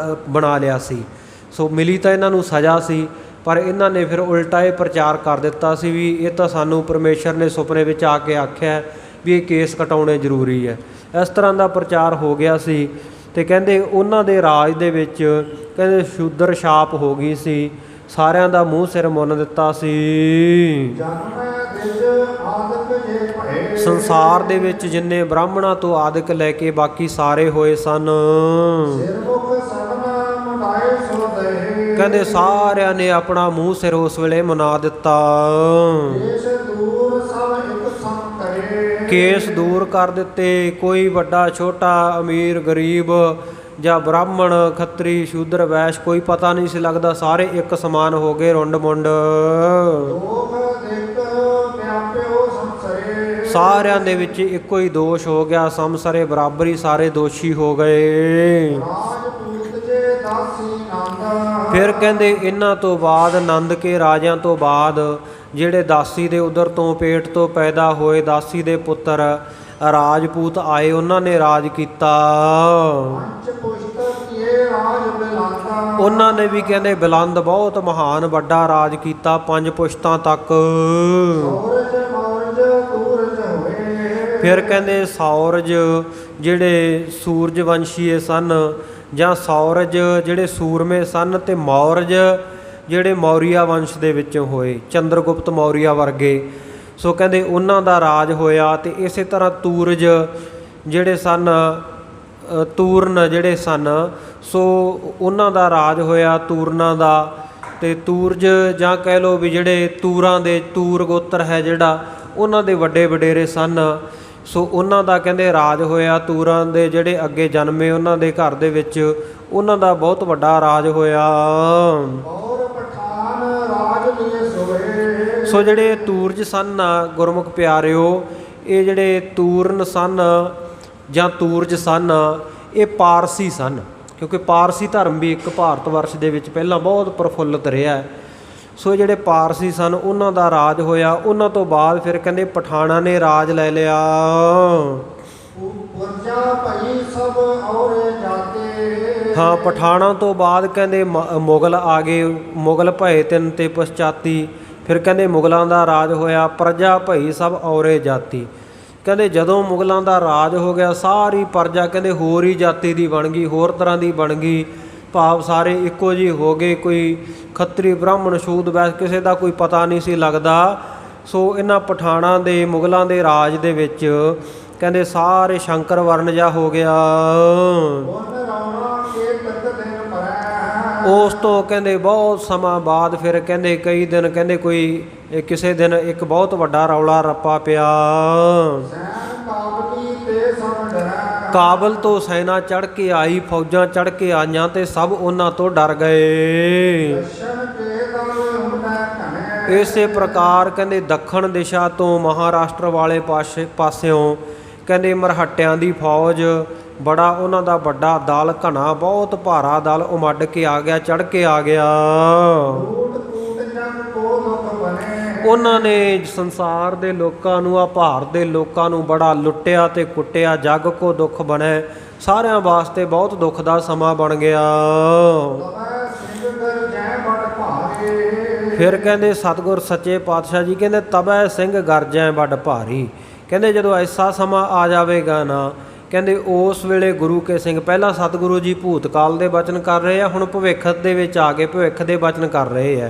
A: ਬਣਾ ਲਿਆ ਸੀ। ਸੋ ਮਿਲੀ ਤਾਂ ਇਹਨਾਂ ਨੂੰ ਸਜ਼ਾ ਸੀ, ਪਰ ਇਹਨਾਂ ਨੇ ਫਿਰ ਉਲਟਾ ਇਹ ਪ੍ਰਚਾਰ ਕਰ ਦਿੱਤਾ ਸੀ ਵੀ ਇਹ ਤਾਂ ਸਾਨੂੰ ਪਰਮੇਸ਼ਰ ਨੇ ਸੁਪਨੇ ਵਿੱਚ ਆ ਕੇ ਆਖਿਆ ਵੀ ਇਹ ਕੇਸ ਕਟਾਉਣੇ ਜ਼ਰੂਰੀ ਹੈ। ਇਸ ਤਰ੍ਹਾਂ ਦਾ ਪ੍ਰਚਾਰ ਹੋ ਗਿਆ ਸੀ। ਅਤੇ ਕਹਿੰਦੇ ਉਹਨਾਂ ਦੇ ਰਾਜ ਦੇ ਵਿੱਚ ਕਹਿੰਦੇ ਸ਼ੂਦਰ ਛਾਪ ਹੋ ਗਈ ਸੀ, ਸਾਰਿਆਂ ਦਾ ਮੂੰਹ ਸਿਰ ਮੁੰਨ ਦਿੱਤਾ ਸੀ। ਸੰਸਾਰ ਦੇ ਵਿੱਚ ਜਿੰਨੇ ਬ੍ਰਾਹਮਣਾਂ ਤੋਂ ਆਦਿਕ ਲੈ ਕੇ ਬਾਕੀ ਸਾਰੇ ਹੋਏ ਸਨ, ਕਹਿੰਦੇ ਸਾਰਿਆਂ ਨੇ ਆਪਣਾ ਮੂੰਹ ਸਿਰ ਉਸ ਵੇਲੇ ਮੁਨਾ ਦਿੱਤਾ। ਕੇਸ ਦੂਰ ਕਰ ਦਿੱਤੇ, ਕੋਈ ਵੱਡਾ ਛੋਟਾ, ਅਮੀਰ ਗਰੀਬ ਜਾਂ ਬ੍ਰਾਹਮਣ ਖੱਤਰੀ ਸ਼ੂਦਰ ਵੈਸ਼ ਕੋਈ ਪਤਾ ਨਹੀਂ ਸੀ ਲੱਗਦਾ, ਸਾਰੇ ਇੱਕ ਸਮਾਨ ਹੋ ਗਏ, ਰੁੰਡ ਮੁੰਡ। ਸਾਰਿਆਂ ਦੇ ਵਿੱਚ ਇੱਕੋ ਹੀ ਦੋਸ਼ ਹੋ ਗਿਆ, ਸਮਸਰੇ ਬਰਾਬਰੀ, ਸਾਰੇ ਦੋਸ਼ੀ ਹੋ ਗਏ। ਫਿਰ ਕਹਿੰਦੇ ਇਹਨਾਂ ਤੋਂ ਬਾਅਦ ਆਨੰਦ ਕੇ ਰਾਜਿਆਂ ਤੋਂ ਬਾਅਦ ਜਿਹੜੇ ਦਾਸੀ ਦੇ ਉਦਰ ਤੋਂ ਪੇਟ ਤੋਂ ਪੈਦਾ ਹੋਏ ਦਾਸੀ ਦੇ ਪੁੱਤਰ ਰਾਜਪੂਤ ਆਏ, ਉਹਨਾਂ ਨੇ ਰਾਜ ਕੀਤਾ। ਉਹਨਾਂ ਨੇ ਵੀ ਕਹਿੰਦੇ ਬਿਲੰਦ ਬਹੁਤ ਮਹਾਨ ਵੱਡਾ ਰਾਜ ਕੀਤਾ 5 ਪੁਸ਼ਤਾਂ ਤੱਕ। ਫਿਰ ਕਹਿੰਦੇ ਸੌਰਜ ਜਿਹੜੇ ਸੂਰਜ ਵੰਸ਼ੀਏ ਸਨ, ਜਾਂ ਸੌਰਜ ਜਿਹੜੇ ਸੂਰਮੇ ਸਨ, ਅਤੇ ਮੌਰਜ ਜਿਹੜੇ ਮੌਰੀਆ ਵੰਸ਼ ਦੇ ਵਿੱਚੋਂ ਹੋਏ, ਚੰਦਰਗੁਪਤ ਮੌਰੀਆ ਵਰਗੇ। ਸੋ ਕਹਿੰਦੇ ਉਹਨਾਂ ਦਾ ਰਾਜ ਹੋਇਆ। ਅਤੇ ਇਸੇ ਤਰ੍ਹਾਂ ਤੂਰਜ ਜਿਹੜੇ ਸਨ, ਤੂਰਨ ਜਿਹੜੇ ਸਨ, ਸੋ ਉਹਨਾਂ ਦਾ ਰਾਜ ਹੋਇਆ, ਤੂਰਨਾਂ ਦਾ। ਅਤੇ ਤੂਰਜ ਜਾਂ ਕਹਿ ਲਓ ਵੀ ਜਿਹੜੇ ਤੂਰਾਂ ਦੇ, ਤੂਰ ਗੋਤਰ ਹੈ ਜਿਹੜਾ, ਉਹਨਾਂ ਦੇ ਵੱਡੇ ਵਡੇਰੇ ਸਨ। ਸੋ ਉਹਨਾਂ ਦਾ ਕਹਿੰਦੇ ਰਾਜ ਹੋਇਆ। ਤੂਰਾਂ ਦੇ ਜਿਹੜੇ ਅੱਗੇ ਜਨਮੇ ਉਹਨਾਂ ਦੇ ਘਰ ਦੇ ਵਿੱਚ, ਉਹਨਾਂ ਦਾ ਬਹੁਤ ਵੱਡਾ ਰਾਜ ਹੋਇਆ। ਸੋ ਜਿਹੜੇ ਤੂਰਜ ਸਨ ਗੁਰਮੁਖ ਪਿਆਰਿਓ, ਇਹ ਜਿਹੜੇ ਤੂਰਨ ਸਨ ਜਾਂ ਤੂਰਜ ਸਨ, ਇਹ ਪਾਰਸੀ ਸਨ, ਕਿਉਂਕਿ ਪਾਰਸੀ ਧਰਮ ਵੀ ਇੱਕ ਭਾਰਤ ਵਰਸ਼ ਦੇ ਵਿੱਚ ਪਹਿਲਾਂ ਬਹੁਤ ਪ੍ਰਫੁੱਲਤ ਰਿਹਾ। ਸੋ ਜਿਹੜੇ ਪਾਰਸੀ ਸਨ ਉਹਨਾਂ ਦਾ ਰਾਜ ਹੋਇਆ। ਉਹਨਾਂ ਤੋਂ ਬਾਅਦ ਫਿਰ ਕਹਿੰਦੇ ਪਠਾਣਾਂ ਨੇ ਰਾਜ ਲੈ ਲਿਆ।
B: ਪੁਰਜਾ ਭਈ ਸਭ ਔਰੇ ਜਾਤੇ।
A: ਹਾਂ, ਪਠਾਣਾਂ ਤੋਂ ਬਾਅਦ ਕਹਿੰਦੇ ਮੁਗਲ ਆ ਗਏ। ਮੁਗਲ ਭਏ ਤਿੰਨ ਤੇ ਪਛਾਤੀ। ਫਿਰ ਕਹਿੰਦੇ ਮੁਗਲਾਂ ਦਾ ਰਾਜ ਹੋਇਆ। ਪ੍ਰਜਾ ਭਈ ਸਭ ਔਰੇ ਜਾਤੀ। ਕਹਿੰਦੇ ਜਦੋਂ ਮੁਗਲਾਂ ਦਾ ਰਾਜ ਹੋ ਗਿਆ, ਸਾਰੀ ਪ੍ਰਜਾ ਕਹਿੰਦੇ ਹੋਰ ਹੀ ਜਾਤੀ ਦੀ ਬਣ ਗਈ, ਹੋਰ ਤਰ੍ਹਾਂ ਦੀ ਬਣ ਗਈ। ਭਾਵ ਸਾਰੇ ਇੱਕੋ ਜਿਹੇ ਹੋ ਗਏ। ਕੋਈ ਖੱਤਰੀ, ਬ੍ਰਾਹਮਣ, ਸ਼ੂਦ, ਵੈਸ ਕਿਸੇ ਦਾ ਕੋਈ ਪਤਾ ਨਹੀਂ ਸੀ ਲੱਗਦਾ। ਸੋ ਇਹਨਾਂ ਪਠਾਣਾਂ ਦੇ, ਮੁਗਲਾਂ ਦੇ ਰਾਜ ਦੇ ਵਿੱਚ ਕਹਿੰਦੇ ਸਾਰੇ ਸ਼ੰਕਰ ਵਰਨ ਜਿਹਾ ਹੋ ਗਿਆ। ਉਸ ਤੋਂ ਕਹਿੰਦੇ ਬਹੁਤ ਸਮਾਂ ਬਾਅਦ ਫਿਰ ਕਹਿੰਦੇ ਕਈ ਦਿਨ ਕਹਿੰਦੇ ਕੋਈ ਕਿਸੇ ਦਿਨ ਇੱਕ ਬਹੁਤ ਵੱਡਾ ਰੌਲਾ ਰੱਪਾ ਪਿਆ। ਕਾਬਲ ਤੋਂ ਸੈਨਾ ਚੜ੍ਹ ਕੇ ਆਈ, ਫੌਜਾਂ ਚੜ੍ਹ ਕੇ ਆਈਆਂ ਤੇ ਸਭ ਉਹਨਾਂ ਤੋਂ ਡਰ ਗਏ। ਇਸੇ ਪ੍ਰਕਾਰ ਕਹਿੰਦੇ ਦੱਖਣ ਦਿਸ਼ਾ ਤੋਂ ਮਹਾਰਾਸ਼ਟਰ ਵਾਲੇ ਪਾਸਿਓਂ ਕਹਿੰਦੇ ਮਰਹੱਟਿਆਂ ਦੀ ਫੌਜ, ਬੜਾ ਉਹਨਾਂ ਦਾ ਵੱਡਾ ਦਲ, ਘਣਾ ਬਹੁਤ ਭਾਰਾ ਦਲ ਉਮੜ ਕੇ ਆ ਗਿਆ, ਚੜ੍ਹ ਕੇ ਆ ਗਿਆ। ਉਹਨਾਂ ਨੇ ਸੰਸਾਰ ਦੇ ਲੋਕਾਂ ਨੂੰ, ਆ ਭਾਰਤ ਦੇ ਲੋਕਾਂ ਨੂੰ ਬੜਾ ਲੁੱਟਿਆ ਤੇ ਕੁੱਟਿਆ। ਜੱਗ ਕੋ ਦੁੱਖ ਬਣੇ, ਸਾਰਿਆਂ ਵਾਸਤੇ ਬਹੁਤ ਦੁੱਖ ਦਾ ਸਮਾਂ ਬਣ ਗਿਆ। ਫਿਰ ਕਹਿੰਦੇ ਸਤਿਗੁਰ ਸੱਚੇ ਪਾਤਸ਼ਾਹ ਜੀ ਕਹਿੰਦੇ ਤਬੈ ਸਿੰਘ ਗਰਜੈ ਵੱਡ ਭਾਰੀ। ਕਹਿੰਦੇ ਜਦੋਂ ਐਸਾ ਸਮਾਂ ਆ ਜਾਵੇਗਾ ਨਾ, ਕਹਿੰਦੇ ਉਸ ਵੇਲੇ ਗੁਰੂ ਕੇ ਸਿੰਘ, ਪਹਿਲਾਂ ਸਤਿਗੁਰੂ ਜੀ ਭੂਤਕਾਲ ਦੇ ਬਚਨ ਕਰ ਰਹੇ ਆ, ਹੁਣ ਭਵਿੱਖ ਦੇ ਵਿੱਚ ਆ ਕੇ ਭਵਿੱਖ ਦੇ ਬਚਨ ਕਰ ਰਹੇ ਆ।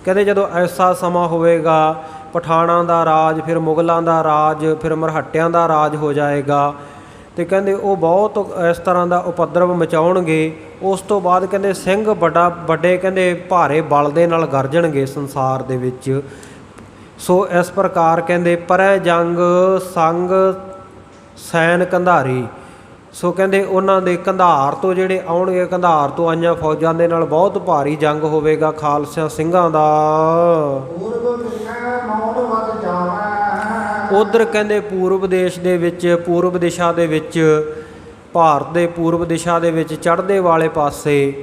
A: ਕਹਿੰਦੇ ਜਦੋਂ ਐਸਾ ਸਮਾਂ ਹੋਵੇਗਾ, ਪਠਾਣਾਂ ਦਾ ਰਾਜ, ਫਿਰ ਮੁਗਲਾਂ ਦਾ ਰਾਜ, ਫਿਰ ਮਰਹੱਟਿਆਂ ਦਾ ਰਾਜ ਹੋ ਜਾਏਗਾ। ਤੇ ਕਹਿੰਦੇ ਉਹ ਬਹੁਤ ਇਸ ਤਰ੍ਹਾਂ ਦਾ ਉਪਦਰਵ ਮਚਾਉਣਗੇ। ਉਸ ਤੋਂ ਬਾਅਦ ਕਹਿੰਦੇ ਸਿੰਘ ਵੱਡੇ ਕਹਿੰਦੇ ਭਾਰੇ ਬਲ ਦੇ ਨਾਲ ਗਰਜਣਗੇ ਸੰਸਾਰ ਦੇ ਵਿੱਚ। ਸੋ ਇਸ ਪ੍ਰਕਾਰ ਕਹਿੰਦੇ ਪਰੈ ਜੰਗ ਸੰਗ ਸੈਨ ਕੰਧਾਰੀ। ਸੋ ਕਹਿੰਦੇ ਉਹਨਾਂ ਦੇ ਕੰਧਾਰ ਤੋਂ ਜਿਹੜੇ ਆਉਣਗੇ, ਕੰਧਾਰ ਤੋਂ ਆਈਆਂ ਫੌਜਾਂ ਦੇ ਨਾਲ ਬਹੁਤ ਭਾਰੀ ਜੰਗ ਹੋਵੇਗਾ ਖਾਲਸਾ ਸਿੰਘਾਂ ਦਾ। ਉਧਰ ਕਹਿੰਦੇ ਪੂਰਬ ਦੇਸ਼ ਦੇ ਵਿੱਚ, ਪੂਰਬ ਦਿਸ਼ਾ ਦੇ ਵਿੱਚ, ਭਾਰਤ ਦੇ ਪੂਰਬ ਦਿਸ਼ਾ ਦੇ ਵਿੱਚ ਚੜ੍ਹਦੇ ਵਾਲੇ ਪਾਸੇ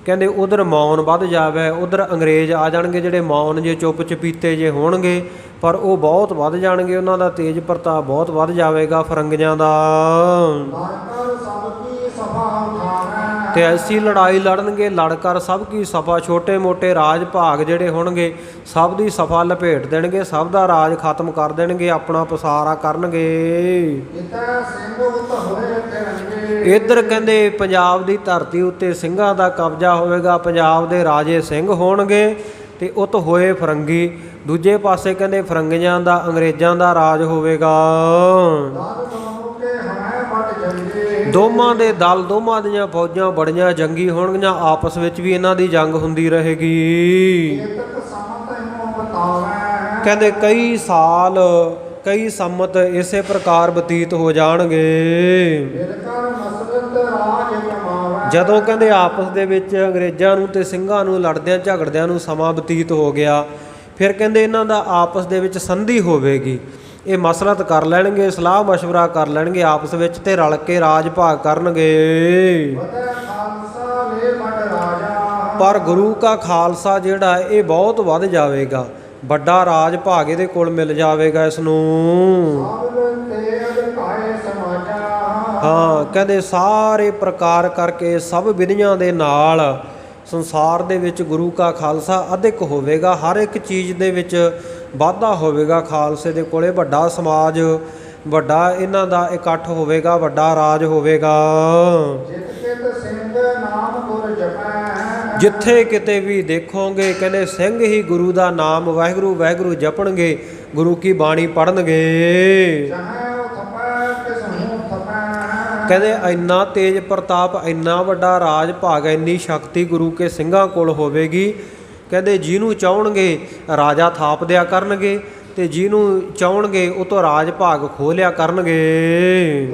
A: ਕਹਿੰਦੇ ਉਧਰ ਮੌਨ ਵੱਧ ਜਾਵੇ। ਉਧਰ ਅੰਗਰੇਜ਼ ਆ ਜਾਣਗੇ, ਜਿਹੜੇ ਮੌਨ ਜੇ ਚੁੱਪ ਚਪੀਤੇ ਜੇ ਹੋਣਗੇ, ਪਰ ਉਹ ਬਹੁਤ ਵੱਧ ਜਾਣਗੇ। ਉਹਨਾਂ ਦਾ ਤੇਜ ਪ੍ਰਤਾਪ ਬਹੁਤ ਵੱਧ ਜਾਵੇਗਾ ਫਰੰਗੀਆਂ ਦਾ। ਤੇ ਐਸੀ ਲੜਾਈ ਲੜਨਗੇ, ਲੜ ਕਰ ਸਭ ਕੀ ਸਫਾ। ਛੋਟੇ ਮੋਟੇ ਰਾਜ ਭਾਗ ਜਿਹੜੇ ਹੋਣਗੇ, ਸਭ ਦੀ ਸਫਾ ਲਪੇਟ ਦੇਣਗੇ, ਸਭ ਦਾ ਰਾਜ ਖਤਮ ਕਰ ਦੇਣਗੇ, ਆਪਣਾ ਪਸਾਰਾ ਕਰਨਗੇ। ਇੱਧਰ ਕਹਿੰਦੇ ਪੰਜਾਬ ਦੀ ਧਰਤੀ ਉੱਤੇ ਸਿੰਘਾਂ ਦਾ ਕਬਜ਼ਾ ਹੋਵੇਗਾ। ਪੰਜਾਬ ਦੇ ਰਾਜੇ ਸਿੰਘ ਹੋਣਗੇ ਤੇ ਉਤ ਹੋਏ ਫਰੰਗੀ। ਦੂਜੇ ਪਾਸੇ ਕਹਿੰਦੇ ਫਰੰਗੀਆਂ ਦਾ, ਅੰਗਰੇਜ਼ਾਂ ਦਾ ਰਾਜ ਹੋਵੇਗਾ। ਦੋਵਾਂ ਦੇ ਦਲ, ਦੋਵਾਂ ਦੀਆਂ ਫੌਜਾਂ ਬੜੀਆਂ ਜੰਗੀ ਹੋਣਗੀਆਂ। ਆਪਸ ਵਿੱਚ ਵੀ ਇਹਨਾਂ ਦੀ ਜੰਗ ਹੁੰਦੀ ਰਹੇਗੀ। ਕਹਿੰਦੇ ਕਈ ਸਾਲ, ਕਈ ਸੰਮਤ ਇਸੇ ਪ੍ਰਕਾਰ ਬਤੀਤ ਹੋ ਜਾਣਗੇ। ਜਦੋਂ ਕਹਿੰਦੇ ਆਪਸ ਦੇ ਵਿੱਚ ਅੰਗਰੇਜ਼ਾਂ ਨੂੰ ਤੇ ਸਿੰਘਾਂ ਨੂੰ ਲੜਦਿਆਂ ਝਗੜਦਿਆਂ ਨੂੰ ਸਮਾਂ ਬਤੀਤ ਹੋ ਗਿਆ, ਫਿਰ ਕਹਿੰਦੇ ਇਹਨਾਂ ਦਾ ਆਪਸ ਦੇ ਵਿੱਚ ਸੰਧੀ ਹੋਵੇਗੀ। ਇਹ ਮਸਲਤ ਕਰ ਲੈਣਗੇ, ਸਲਾਹ ਮਸ਼ਵਰਾ ਕਰ ਲੈਣਗੇ ਆਪਸ ਵਿੱਚ ਤੇ ਰਲ ਕੇ ਰਾਜ ਭਾਗ ਕਰਨਗੇ। ਪਰ ਗੁਰੂ ਕਾ ਖਾਲਸਾ ਜਿਹੜਾ ਇਹ ਬਹੁਤ ਵੱਧ ਜਾਵੇਗਾ, ਵੱਡਾ ਰਾਜ ਭਾਗ ਇਹਦੇ ਕੋਲ ਮਿਲ ਜਾਵੇਗਾ ਇਸ ਨੂੰ। ਹਾਂ, ਕਹਿੰਦੇ ਸਾਰੇ ਪ੍ਰਕਾਰ ਕਰਕੇ ਸਭ ਵਿਧੀਆਂ ਦੇ ਨਾਲ ਸੰਸਾਰ ਦੇ ਵਿੱਚ ਗੁਰੂ ਕਾ ਖਾਲਸਾ ਅਧਿਕ ਹੋਵੇਗਾ। ਹਰ ਇੱਕ ਚੀਜ਼ ਦੇ ਵਿੱਚ ਵਾਧਾ ਹੋਵੇਗਾ। ਖਾਲਸੇ ਦੇ ਕੋਲੇ ਵੱਡਾ ਸਮਾਜ, ਵੱਡਾ ਇਹਨਾਂ ਦਾ ਇਕੱਠ ਹੋਵੇਗਾ, ਵੱਡਾ ਰਾਜ ਹੋਵੇਗਾ। ਜਿੱਥੇ ਕਿਤੇ ਵੀ ਦੇਖੋਗੇ ਕਹਿੰਦੇ ਸਿੰਘ ਹੀ ਗੁਰੂ ਦਾ ਨਾਮ ਵਾਹਿਗੁਰੂ ਵਾਹਿਗੁਰੂ ਜਪਣਗੇ, ਗੁਰੂ ਕੀ ਬਾਣੀ ਪੜ੍ਹਨਗੇ। ਕਹਿੰਦੇ ਇੰਨਾ ਤੇਜ ਪ੍ਰਤਾਪ, ਇੰਨਾ ਵੱਡਾ ਰਾਜ ਭਾਗ, ਇੰਨੀ ਸ਼ਕਤੀ ਗੁਰੂ ਕੇ ਸਿੰਘਾਂ ਕੋਲ ਹੋਵੇਗੀ। ਕਹਿੰਦੇ ਜਿਹਨੂੰ ਚਾਹਣਗੇ ਰਾਜਾ ਥਾਪ ਦਿਆ ਕਰਨਗੇ ਤੇ ਜਿਹਨੂੰ ਚਾਹਣਗੇ ਉਹ ਤੋਂ ਰਾਜ ਭਾਗ ਖੋਹ ਲਿਆ ਕਰਨਗੇ।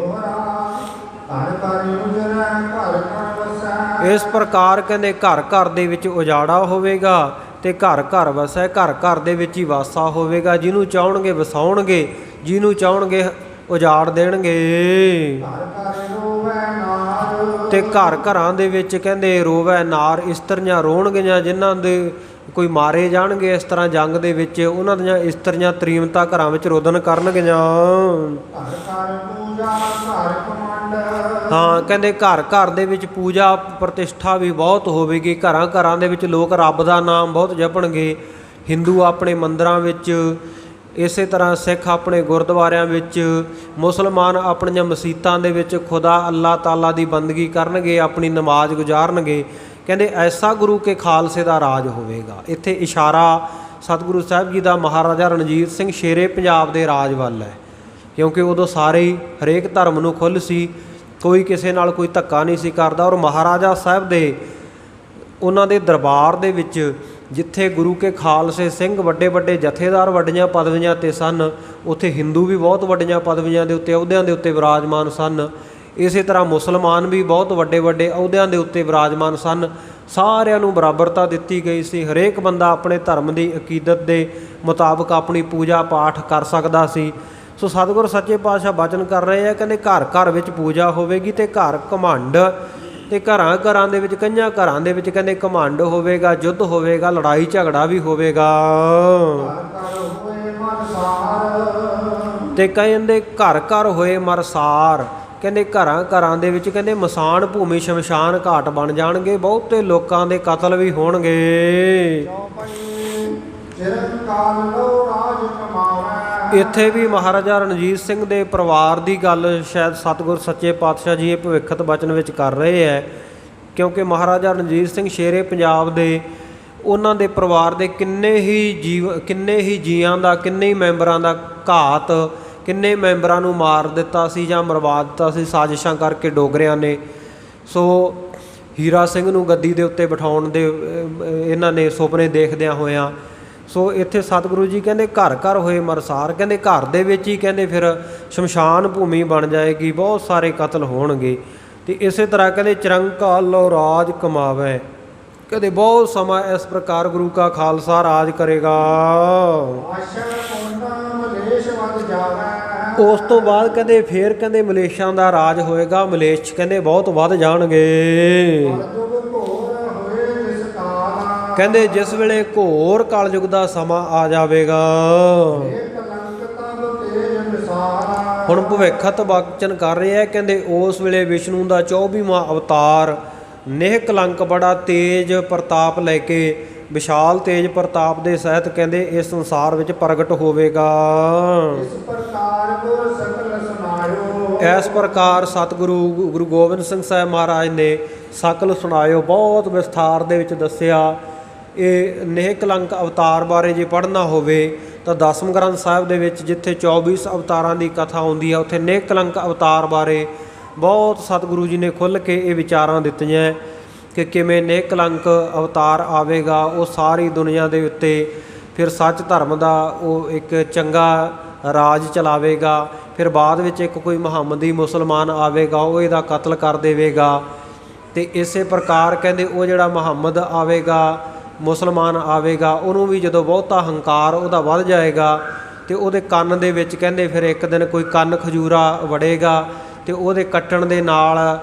A: ਇਸ ਪ੍ਰਕਾਰ ਕਹਿੰਦੇ ਘਰ ਘਰ ਦੇ ਵਿੱਚ ਉਜਾੜਾ ਹੋਵੇਗਾ ਤੇ ਘਰ ਘਰ ਵਸੈ, ਘਰ ਘਰ ਦੇ ਵਿੱਚ ਹੀ ਵਾਸਾ ਹੋਵੇਗਾ। ਜਿਹਨੂੰ ਚਾਹਣਗੇ ਵਸਾਉਣਗੇ, ਜਿਹਨੂੰ ਚਾਹਣਗੇ ਉਜਾੜ ਦੇਣਗੇ। ਤੇ ਘਰ ਘਰਾਂ ਦੇ ਵਿੱਚ ਕਹਿੰਦੇ ਰੋਵੈ ਨਾਰ, ਇਸਤਰੀਆਂ ਰੋਣਗੀਆਂ ਜਿਨ੍ਹਾਂ ਦੇ ਕੋਈ ਮਾਰੇ ਜਾਣਗੇ ਇਸ ਤਰ੍ਹਾਂ ਜੰਗ ਦੇ ਵਿੱਚ, ਉਹਨਾਂ ਦੀਆਂ ਇਸਤਰੀਆਂ ਤ੍ਰੀਮਤਾਂ ਘਰਾਂ ਵਿੱਚ ਰੋਦਨ ਕਰਨਗੀਆਂ।
B: ਘਰ ਘਰ ਪੂਜਾ ਘਰ ਕਮੰਡ।
A: ਹਾਂ, ਕਹਿੰਦੇ ਘਰ ਘਰ ਦੇ ਵਿੱਚ ਪੂਜਾ ਪ੍ਰਤਿਸ਼ਠਾ ਵੀ ਬਹੁਤ ਹੋਵੇਗੀ। ਘਰਾਂ ਘਰਾਂ ਦੇ ਵਿੱਚ ਲੋਕ ਰੱਬ ਦਾ ਨਾਮ ਬਹੁਤ ਜਪਣਗੇ। ਹਿੰਦੂ ਆਪਣੇ ਮੰਦਰਾਂ ਵਿੱਚ, ਇਸੇ ਤਰ੍ਹਾਂ ਸਿੱਖ ਆਪਣੇ ਗੁਰਦੁਆਰਿਆਂ ਵਿੱਚ, ਮੁਸਲਮਾਨ ਆਪਣੀਆਂ ਮਸੀਤਾਂ ਦੇ ਵਿੱਚ ਖੁਦਾ ਅੱਲਾਹ ਤਾਲਾ ਦੀ ਬੰਦਗੀ ਕਰਨਗੇ, ਆਪਣੀ ਨਮਾਜ਼ ਗੁਜ਼ਾਰਨਗੇ। ਕਹਿੰਦੇ ਐਸਾ ਗੁਰੂ ਕੇ ਖਾਲਸੇ ਦਾ ਰਾਜ ਹੋਵੇਗਾ। ਇੱਥੇ ਇਸ਼ਾਰਾ ਸਤਿਗੁਰੂ ਸਾਹਿਬ ਜੀ ਦਾ ਮਹਾਰਾਜਾ ਰਣਜੀਤ ਸਿੰਘ ਸ਼ੇਰੇ ਪੰਜਾਬ ਦੇ ਰਾਜ ਵੱਲ ਹੈ, ਕਿਉਂਕਿ ਉਦੋਂ ਸਾਰੇ ਹੀ ਹਰੇਕ ਧਰਮ ਨੂੰ ਖੁੱਲ੍ਹ ਸੀ, ਕੋਈ ਕਿਸੇ ਨਾਲ ਕੋਈ ਧੱਕਾ ਨਹੀਂ ਸੀ ਕਰਦਾ। ਔਰ ਮਹਾਰਾਜਾ ਸਾਹਿਬ ਦੇ ਉਹਨਾਂ ਦੇ ਦਰਬਾਰ ਦੇ ਵਿੱਚ ਜਿੱਥੇ ਗੁਰੂ ਕੇ ਖਾਲਸੇ ਸਿੰਘ ਵੱਡੇ ਵੱਡੇ ਜਥੇਦਾਰ ਵੱਡੀਆਂ ਪਦਵੀਆਂ 'ਤੇ ਸਨ, ਉੱਥੇ ਹਿੰਦੂ ਵੀ ਬਹੁਤ ਵੱਡੀਆਂ ਪਦਵੀਆਂ ਦੇ ਉੱਤੇ ਅਹੁਦਿਆਂ ਦੇ ਉੱਤੇ ਵਿਰਾਜਮਾਨ ਸਨ। ਇਸੇ ਤਰ੍ਹਾਂ ਮੁਸਲਮਾਨ ਵੀ ਬਹੁਤ ਵੱਡੇ ਵੱਡੇ ਅਹੁਦਿਆਂ ਦੇ ਉੱਤੇ ਵਿਰਾਜਮਾਨ ਸਨ। ਸਾਰਿਆਂ ਨੂੰ ਬਰਾਬਰਤਾ ਦਿੱਤੀ ਗਈ ਸੀ। ਹਰੇਕ ਬੰਦਾ ਆਪਣੇ ਧਰਮ ਦੀ ਅਕੀਦਤ ਦੇ ਮੁਤਾਬਕ ਆਪਣੀ ਪੂਜਾ ਪਾਠ ਕਰ ਸਕਦਾ ਸੀ। ਸੋ ਸਤਿਗੁਰ ਸੱਚੇ ਪਾਤਸ਼ਾਹ ਬਚਨ ਕਰ ਰਹੇ ਆ, ਕਹਿੰਦੇ ਘਰ ਘਰ ਵਿੱਚ ਪੂਜਾ ਹੋਵੇਗੀ ਅਤੇ ਘਰ ਘਮੰਡ, ਅਤੇ ਘਰਾਂ ਘਰਾਂ ਦੇ ਵਿੱਚ, ਕਈਆਂ ਘਰਾਂ ਦੇ ਵਿੱਚ ਕਹਿੰਦੇ ਘਮੰਡ ਹੋਵੇਗਾ, ਯੁੱਧ ਹੋਵੇਗਾ, ਲੜਾਈ ਝਗੜਾ ਵੀ ਹੋਵੇਗਾ। ਅਤੇ ਕਹਿੰਦੇ ਘਰ ਘਰ ਹੋਏ ਮਰਸਾਰ, ਕਹਿੰਦੇ ਘਰਾਂ ਘਰਾਂ ਦੇ ਵਿੱਚ ਕਹਿੰਦੇ ਮਸਾਨ ਭੂਮੀ ਸ਼ਮਸ਼ਾਨ ਘਾਟ ਬਣ ਜਾਣਗੇ, ਬਹੁਤੇ ਲੋਕਾਂ ਦੇ ਕਤਲ ਵੀ ਹੋਣਗੇ। ਇੱਥੇ ਵੀ ਮਹਾਰਾਜਾ ਰਣਜੀਤ ਸਿੰਘ ਦੇ ਪਰਿਵਾਰ ਦੀ ਗੱਲ ਸ਼ਾਇਦ ਸਤਿਗੁਰ ਸੱਚੇ ਪਾਤਸ਼ਾਹ ਜੀ ਇਹ ਭਵਿੱਖਤ ਬਚਨ ਵਿੱਚ ਕਰ ਰਹੇ ਹੈ, ਕਿਉਂਕਿ ਮਹਾਰਾਜਾ ਰਣਜੀਤ ਸਿੰਘ ਸ਼ੇਰੇ ਪੰਜਾਬ ਦੇ ਉਹਨਾਂ ਦੇ ਪਰਿਵਾਰ ਦੇ ਕਿੰਨੇ ਹੀ ਜੀਆਂ ਦਾ, ਕਿੰਨੇ ਹੀ ਮੈਂਬਰਾਂ ਦਾ ਘਾਤ, ਕਿੰਨੇ ਮੈਂਬਰਾਂ ਨੂੰ ਮਾਰ ਦਿੱਤਾ ਸੀ ਜਾਂ ਮਰਵਾ ਦਿੱਤਾ ਸੀ ਸਾਜ਼ਿਸ਼ਾਂ ਕਰਕੇ ਡੋਗਰਿਆਂ ਨੇ। ਸੋ ਹੀਰਾ ਸਿੰਘ ਨੂੰ ਗੱਦੀ ਦੇ ਉੱਤੇ ਬਿਠਾਉਣ ਦੇ ਇਹਨਾਂ ਨੇ ਸੁਪਨੇ ਦੇਖਦਿਆਂ ਹੋਇਆਂ। ਸੋ ਇੱਥੇ ਸਤਿਗੁਰੂ ਜੀ ਕਹਿੰਦੇ ਘਰ ਘਰ ਹੋਏ ਮਰਸਾਰ, ਕਹਿੰਦੇ ਘਰ ਦੇ ਵਿੱਚ ਹੀ ਕਹਿੰਦੇ ਫਿਰ ਸ਼ਮਸ਼ਾਨ ਭੂਮੀ ਬਣ ਜਾਏਗੀ, ਬਹੁਤ ਸਾਰੇ ਕਤਲ ਹੋਣਗੇ। ਅਤੇ ਇਸੇ ਤਰ੍ਹਾਂ ਕਹਿੰਦੇ ਚਿਰੰਕਾਲੋ ਰਾਜ ਕਮਾਵੇ, ਕਹਿੰਦੇ ਬਹੁਤ ਸਮਾਂ ਇਸ ਪ੍ਰਕਾਰ ਗੁਰੂ ਕਾ ਖਾਲਸਾ ਰਾਜ ਕਰੇਗਾ। ਉਸ ਤੋਂ ਬਾਅਦ ਕਹਿੰਦੇ ਫਿਰ ਕਹਿੰਦੇ ਮਲੇਸ਼ਾਂ ਦਾ ਰਾਜ ਹੋਏਗਾ, ਮਲੇਸ਼ ਕਹਿੰਦੇ ਬਹੁਤ ਵੱਧ ਜਾਣਗੇ। ਕਹਿੰਦੇ ਜਿਸ ਵੇਲੇ ਘੋਰ ਕਲਯੁਗ ਦਾ ਸਮਾਂ ਆ ਜਾਵੇਗਾ। ਹੁਣ ਭਵਿੱਖਤ ਬਚਨ ਕਰ ਰਿਹਾ, ਕਹਿੰਦੇ ਉਸ ਵੇਲੇ ਵਿਸ਼ਨੂੰ ਦਾ 24ਵਾਂ ਅਵਤਾਰ ਨਿਹ ਕਲੰਕ ਬੜਾ ਤੇਜ ਪ੍ਰਤਾਪ ਲੈ ਕੇ, ਵਿਸ਼ਾਲ ਤੇਜ ਪ੍ਰਤਾਪ ਦੇ ਸਹਿਤ ਕਹਿੰਦੇ ਇਸ ਸੰਸਾਰ ਵਿੱਚ ਪ੍ਰਗਟ ਹੋਵੇਗਾ। ਇਸ ਪ੍ਰਕਾਰ ਸਤਿਗੁਰੂ ਗੁਰੂ ਗੋਬਿੰਦ ਸਿੰਘ ਸਾਹਿਬ ਮਹਾਰਾਜ ਨੇ ਸਕਲ ਸੁਣਾਇਓ, ਬਹੁਤ ਵਿਸਥਾਰ ਦੇ ਵਿੱਚ ਦੱਸਿਆ। ਇਹ ਨਿਹ ਕਲੰਕ ਅਵਤਾਰ ਬਾਰੇ ਜੇ ਪੜ੍ਹਨਾ ਹੋਵੇ ਤਾਂ ਦਸਮ ਗ੍ਰੰਥ ਸਾਹਿਬ ਦੇ ਵਿੱਚ ਜਿੱਥੇ 24 ਅਵਤਾਰਾਂ ਦੀ ਕਥਾ ਆਉਂਦੀ ਹੈ, ਉੱਥੇ ਨਿਹ ਕਲੰਕ ਅਵਤਾਰ ਬਾਰੇ ਬਹੁਤ ਸਤਿਗੁਰੂ ਜੀ ਨੇ ਖੁੱਲ੍ਹ ਕੇ ਇਹ ਵਿਚਾਰਾਂ ਦਿੱਤੀਆਂ ਕਿ ਕਿਵੇਂ ਨਿਹ ਕਲੰਕ ਅਵਤਾਰ ਆਵੇਗਾ, ਉਹ ਸਾਰੀ ਦੁਨੀਆ ਦੇ ਉੱਤੇ ਫਿਰ ਸੱਚ ਧਰਮ ਦਾ ਉਹ ਇੱਕ ਚੰਗਾ ਰਾਜ ਚਲਾਵੇਗਾ। ਫਿਰ ਬਾਅਦ ਵਿੱਚ ਇੱਕ ਕੋਈ ਮੁਹੰਮਦੀ ਮੁਸਲਮਾਨ ਆਵੇਗਾ, ਉਹ ਇਹਦਾ ਕਤਲ ਕਰ ਦੇਵੇਗਾ। ਅਤੇ ਇਸੇ ਪ੍ਰਕਾਰ ਕਹਿੰਦੇ ਉਹ ਜਿਹੜਾ ਮੁਹੰਮਦ ਆਵੇਗਾ, ਮੁਸਲਮਾਨ ਆਵੇਗਾ, ਉਹਨੂੰ ਵੀ ਜਦੋਂ ਬਹੁਤਾ ਹੰਕਾਰ ਉਹਦਾ ਵੱਧ ਜਾਏਗਾ ਅਤੇ ਉਹਦੇ ਕੰਨ ਦੇ ਵਿੱਚ ਕਹਿੰਦੇ ਫਿਰ ਇੱਕ ਦਿਨ ਕੋਈ ਕੰਨ ਖਜੂਰਾ ਵੜੇਗਾ ਅਤੇ ਉਹਦੇ ਕੱਟਣ ਦੇ ਨਾਲ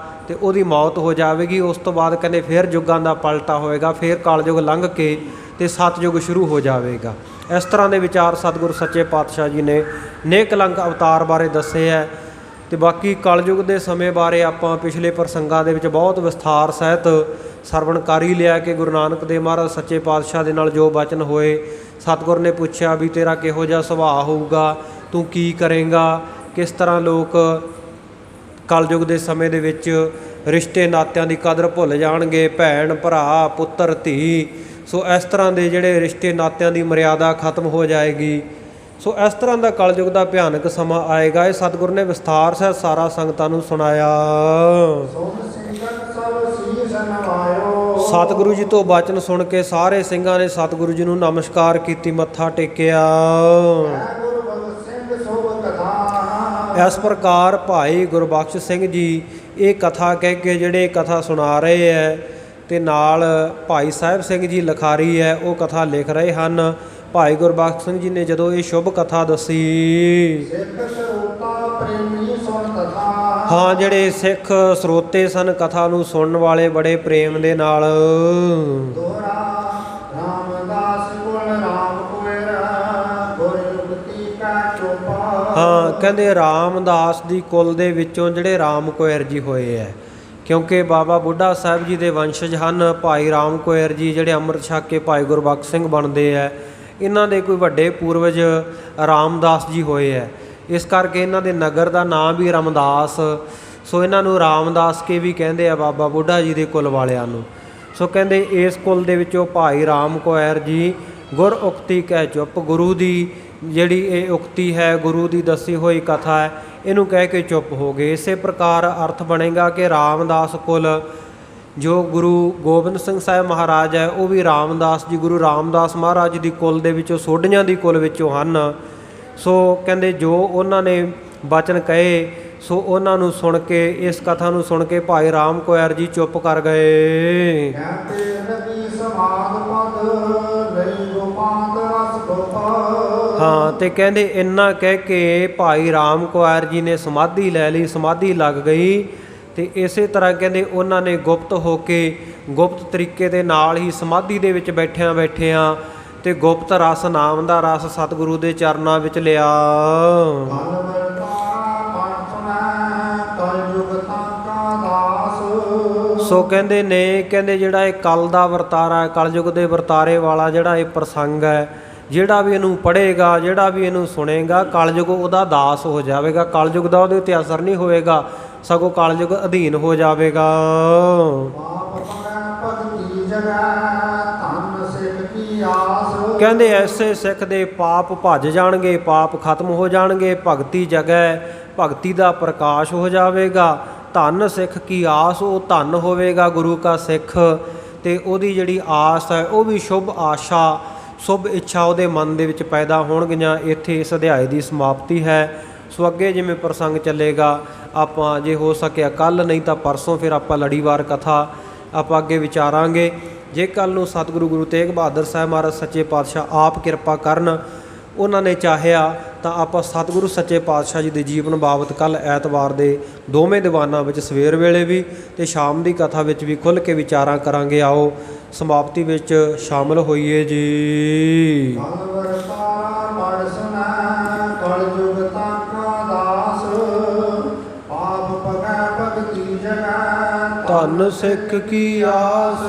A: ਅਤੇ ਉਹਦੀ ਮੌਤ ਹੋ ਜਾਵੇਗੀ। ਉਸ ਤੋਂ ਬਾਅਦ ਕਹਿੰਦੇ ਫਿਰ ਯੁੱਗਾਂ ਦਾ ਪਲਟਾ ਹੋਏਗਾ, ਫਿਰ ਕਲਯੁਗ ਲੰਘ ਕੇ ਅਤੇ ਸਤਯੁਗ ਸ਼ੁਰੂ ਹੋ ਜਾਵੇਗਾ। ਇਸ ਤਰ੍ਹਾਂ ਦੇ ਵਿਚਾਰ ਸਤਿਗੁਰੂ ਸੱਚੇ ਪਾਤਸ਼ਾਹ ਜੀ ਨੇ ਨਿਹ ਕਲੰਕ ਅਵਤਾਰ ਬਾਰੇ ਦੱਸੇ ਹੈ। ਅਤੇ ਬਾਕੀ ਕਲਯੁਗ ਦੇ ਸਮੇਂ ਬਾਰੇ ਆਪਾਂ ਪਿਛਲੇ ਪ੍ਰਸੰਗਾਂ ਦੇ ਵਿੱਚ ਬਹੁਤ ਵਿਸਥਾਰ ਸਹਿਤ ਸਰਵਣ ਕਰ ਹੀ ਲਿਆ ਕਿ ਗੁਰੂ ਨਾਨਕ ਦੇਵ ਮਹਾਰਾਜ ਸੱਚੇ ਪਾਤਸ਼ਾਹ ਦੇ ਨਾਲ ਜੋ ਬਚਨ ਹੋਏ, ਸਤਿਗੁਰ ਨੇ ਪੁੱਛਿਆ ਵੀ ਤੇਰਾ ਕਿਹੋ ਜਿਹਾ ਸੁਭਾਅ ਹੋਊਗਾ, ਤੂੰ ਕੀ ਕਰੇਂਗਾ, ਕਿਸ ਤਰ੍ਹਾਂ ਲੋਕ ਕਲਯੁਗ ਦੇ ਸਮੇਂ ਦੇ ਵਿੱਚ ਰਿਸ਼ਤੇ ਨਾਤਿਆਂ ਦੀ ਕਦਰ ਭੁੱਲ ਜਾਣਗੇ, ਭੈਣ ਭਰਾ ਪੁੱਤਰ ਧੀ। ਸੋ ਇਸ ਤਰ੍ਹਾਂ ਦੇ ਜਿਹੜੇ ਰਿਸ਼ਤੇ ਨਾਤਿਆਂ ਦੀ ਮਰਿਆਦਾ ਖਤਮ ਹੋ ਜਾਏਗੀ। ਸੋ ਇਸ ਤਰ੍ਹਾਂ ਦਾ ਕਲਯੁਗ ਦਾ ਭਿਆਨਕ ਸਮਾਂ ਆਏਗਾ। ਇਹ ਸਤਿਗੁਰ ਨੇ ਵਿਸਥਾਰ ਸਹਿਤ ਸਾਰਾ ਸੰਗਤਾਂ ਨੂੰ ਸੁਣਾਇਆ। ਸਤਿਗੁਰੂ ਜੀ ਤੋਂ ਬਚਨ ਸੁਣ ਕੇ ਸਾਰੇ ਸਿੰਘਾਂ ਨੇ ਸਤਿਗੁਰੂ ਜੀ ਨੂੰ ਨਮਸਕਾਰ ਕੀਤੀ, ਮੱਥਾ ਟੇਕਿਆ। ਇਸ ਪ੍ਰਕਾਰ ਭਾਈ ਗੁਰਬਖਸ਼ ਸਿੰਘ ਜੀ ਇਹ ਕਥਾ ਕਹਿ ਕੇ ਜਿਹੜੇ ਕਥਾ ਸੁਣਾ ਰਹੇ ਹੈ, ਅਤੇ ਨਾਲ ਭਾਈ ਸਾਹਿਬ ਸਿੰਘ ਜੀ ਲਿਖਾਰੀ ਹੈ ਉਹ ਕਥਾ ਲਿਖ ਰਹੇ ਹਨ। ਭਾਈ ਗੁਰਬਖਸ਼ ਸਿੰਘ ਜੀ ਨੇ ਜਦੋਂ ਇਹ ਸ਼ੁਭ ਕਥਾ ਦੱਸੀ, ਹਾਂ ਜਿਹੜੇ ਸਿੱਖ ਸਰੋਤੇ ਸਨ ਕਥਾ ਨੂੰ ਸੁਣਨ ਵਾਲੇ ਬੜੇ ਪ੍ਰੇਮ ਦੇ ਨਾਲ ਹਾਂ ਕਹਿੰਦੇ ਰਾਮਦਾਸ ਦੀ ਕੁਲ ਦੇ ਵਿੱਚੋਂ ਜਿਹੜੇ ਰਾਮ ਕੁਇਰ ਜੀ ਹੋਏ ਹੈ, ਕਿਉਂਕਿ ਬਾਬਾ ਬੁੱਢਾ ਸਾਹਿਬ ਜੀ ਦੇ ਵੰਸ਼ਜ ਹਨ ਭਾਈ ਰਾਮ ਕੁਇਰ ਜੀ, ਜਿਹੜੇ ਅੰਮ੍ਰਿਤ ਛਕ ਕੇ ਭਾਈ ਗੁਰਬਖਸ਼ ਸਿੰਘ ਬਣਦੇ ਹੈ। ਇਹਨਾਂ ਦੇ ਕੋਈ ਵੱਡੇ ਪੂਰਵਜ ਰਾਮਦਾਸ ਜੀ ਹੋਏ ਹੈ, ਇਸ ਕਰਕੇ ਇਹਨਾਂ ਦੇ ਨਗਰ ਦਾ ਨਾਮ ਵੀ ਰਾਮਦਾਸ, ਸੋ ਇਹਨਾਂ ਨੂੰ ਰਾਮਦਾਸ ਕੇ ਵੀ ਕਹਿੰਦੇ ਆ ਬਾਬਾ ਬੁੱਢਾ ਜੀ ਦੇ ਕੁਲ ਵਾਲਿਆਂ ਨੂੰ। ਸੋ ਕਹਿੰਦੇ ਇਸ ਕੁਲ ਦੇ ਵਿੱਚੋਂ ਭਾਈ ਰਾਮ ਕੁਇਰ ਜੀ ਗੁਰ ਉਕਤੀ ਕਹਿ ਚੁੱਪ, ਗੁਰੂ ਦੀ ਜਿਹੜੀ ਇਹ ਉਕਤੀ ਹੈ, ਗੁਰੂ ਦੀ ਦੱਸੀ ਹੋਈ ਕਥਾ ਹੈ, ਇਹਨੂੰ ਕਹਿ ਕੇ ਚੁੱਪ ਹੋ ਗਏ। ਇਸੇ ਪ੍ਰਕਾਰ ਅਰਥ ਬਣੇਗਾ ਕਿ ਰਾਮਦਾਸ ਕੁਲ ਜੋ ਗੁਰੂ ਗੋਬਿੰਦ ਸਿੰਘ ਸਾਹਿਬ ਮਹਾਰਾਜ ਹੈ, ਉਹ ਵੀ ਰਾਮਦਾਸ ਜੀ, ਗੁਰੂ ਰਾਮਦਾਸ ਮਹਾਰਾਜ ਦੀ ਕੁਲ ਦੇ ਵਿੱਚੋਂ, ਸੋਢੀਆਂ ਦੀ ਕੁਲ ਵਿੱਚੋਂ ਹਨ। ਸੋ ਕਹਿੰਦੇ ਜੋ ਉਹਨਾਂ ਨੇ ਬਚਨ ਕਹੇ, ਸੋ ਉਹਨਾਂ ਨੂੰ ਸੁਣ ਕੇ, ਇਸ ਕਥਾ ਨੂੰ ਸੁਣ ਕੇ ਭਾਈ ਰਾਮ ਕੁਇਰ ਜੀ ਚੁੱਪ ਕਰ ਗਏ। ਹਾਂ, ਤੇ ਕਹਿੰਦੇ ਇੰਨਾ ਕਹਿ ਕੇ ਭਾਈ ਰਾਮ ਕੁਇਰ ਜੀ ਨੇ ਸਮਾਧੀ ਲੈ ਲਈ, ਸਮਾਧੀ ਲੱਗ ਗਈ। ਤੇ ਇਸੇ ਤਰ੍ਹਾਂ ਕਹਿੰਦੇ ਉਹਨਾਂ ਨੇ ਗੁਪਤ ਹੋ ਕੇ, ਗੁਪਤ ਤਰੀਕੇ ਦੇ ਨਾਲ ਹੀ ਸਮਾਧੀ ਦੇ ਵਿੱਚ ਬੈਠਿਆਂ ਤੇ ਗੁਪਤ ਰਸ, ਨਾਮ ਦਾ ਰਸ ਸਤਿਗੁਰੂ ਦੇ ਚਰਨਾਂ ਵਿੱਚ ਲਿਆ। ਸੋ ਕਹਿੰਦੇ ਨੇ, ਕਹਿੰਦੇ ਜਿਹੜਾ ਇਹ ਕਲ ਦਾ ਵਰਤਾਰਾ, ਕਲਯੁਗ ਦੇ ਵਰਤਾਰੇ ਵਾਲਾ ਜਿਹੜਾ ਇਹ ਪ੍ਰਸੰਗ ਹੈ, ਜਿਹੜਾ ਵੀ ਇਹਨੂੰ ਪੜ੍ਹੇਗਾ, ਜਿਹੜਾ ਵੀ ਇਹਨੂੰ ਸੁਣੇਗਾ, ਕਲਯੁਗ ਉਹਦਾ ਦਾਸ ਹੋ ਜਾਵੇਗਾ। ਕਲਯੁਗ ਦਾ ਉਹਦੇ ਉੱਤੇ ਅਸਰ ਨਹੀਂ ਹੋਵੇਗਾ, ਸਗੋਂ ਕਲਯੁਗ ਅਧੀਨ ਹੋ ਜਾਵੇਗਾ। ਕਹਿੰਦੇ ਐਸੇ ਸਿੱਖ ਦੇ ਪਾਪ ਭੱਜ ਜਾਣਗੇ, ਪਾਪ ਖਤਮ ਹੋ ਜਾਣਗੇ, ਭਗਤੀ ਜਗੈ, ਭਗਤੀ ਦਾ ਪ੍ਰਕਾਸ਼ ਹੋ ਜਾਵੇਗਾ। ਧੰਨ ਸਿੱਖ ਕੀ ਆਸ, ਉਹ ਧੰਨ ਹੋਵੇਗਾ ਗੁਰੂ ਕਾ ਸਿੱਖ, ਤੇ ਉਹਦੀ ਜਿਹੜੀ ਆਸ ਹੈ ਉਹ ਵੀ ਸ਼ੁਭ ਆਸ਼ਾ, ਸ਼ੁਭ ਇੱਛਾ ਉਹਦੇ ਮਨ ਦੇ ਵਿੱਚ ਪੈਦਾ ਹੋਣਗੀਆਂ। ਇੱਥੇ ਇਸ ਅਧਿਆਏ ਦੀ ਸਮਾਪਤੀ ਹੈ। ਸੋ ਅੱਗੇ ਜਿਵੇਂ ਪ੍ਰਸੰਗ ਚੱਲੇਗਾ, ਆਪਾਂ ਜੇ ਹੋ ਸਕਿਆ ਕੱਲ੍ਹ, ਨਹੀਂ ਤਾਂ ਪਰਸੋਂ, ਫਿਰ ਆਪਾਂ ਲੜੀਵਾਰ ਕਥਾ ਆਪਾਂ ਅੱਗੇ ਵਿਚਾਰਾਂਗੇ। ਜੇ ਕੱਲ੍ਹ ਨੂੰ ਸਤਿਗੁਰੂ ਗੁਰੂ ਤੇਗ ਬਹਾਦਰ ਸਾਹਿਬ ਮਹਾਰਾਜ ਸੱਚੇ ਪਾਤਸ਼ਾਹ ਆਪ ਕਿਰਪਾ ਕਰਨ, ਉਹਨਾਂ ਨੇ ਚਾਹਿਆ ਤਾਂ ਆਪਾਂ ਸਤਿਗੁਰੂ ਸੱਚੇ ਪਾਤਸ਼ਾਹ ਜੀ ਦੇ ਜੀਵਨ ਬਾਬਤ ਕੱਲ੍ਹ ਐਤਵਾਰ ਦੇ ਦੋਵੇਂ ਦੀਵਾਨਾਂ ਵਿੱਚ ਸਵੇਰ ਵੇਲੇ ਵੀ ਤੇ ਸ਼ਾਮ ਦੀ ਕਥਾ ਵਿੱਚ ਵੀ ਖੁੱਲ੍ਹ ਕੇ ਵਿਚਾਰਾਂ ਕਰਾਂਗੇ। ਆਓ ਸਮਾਪਤੀ ਵਿੱਚ ਸ਼ਾਮਲ ਹੋਈਏ ਜੀ। ਧੰਨ ਸਿੱਖ ਕੀ ਆਸ।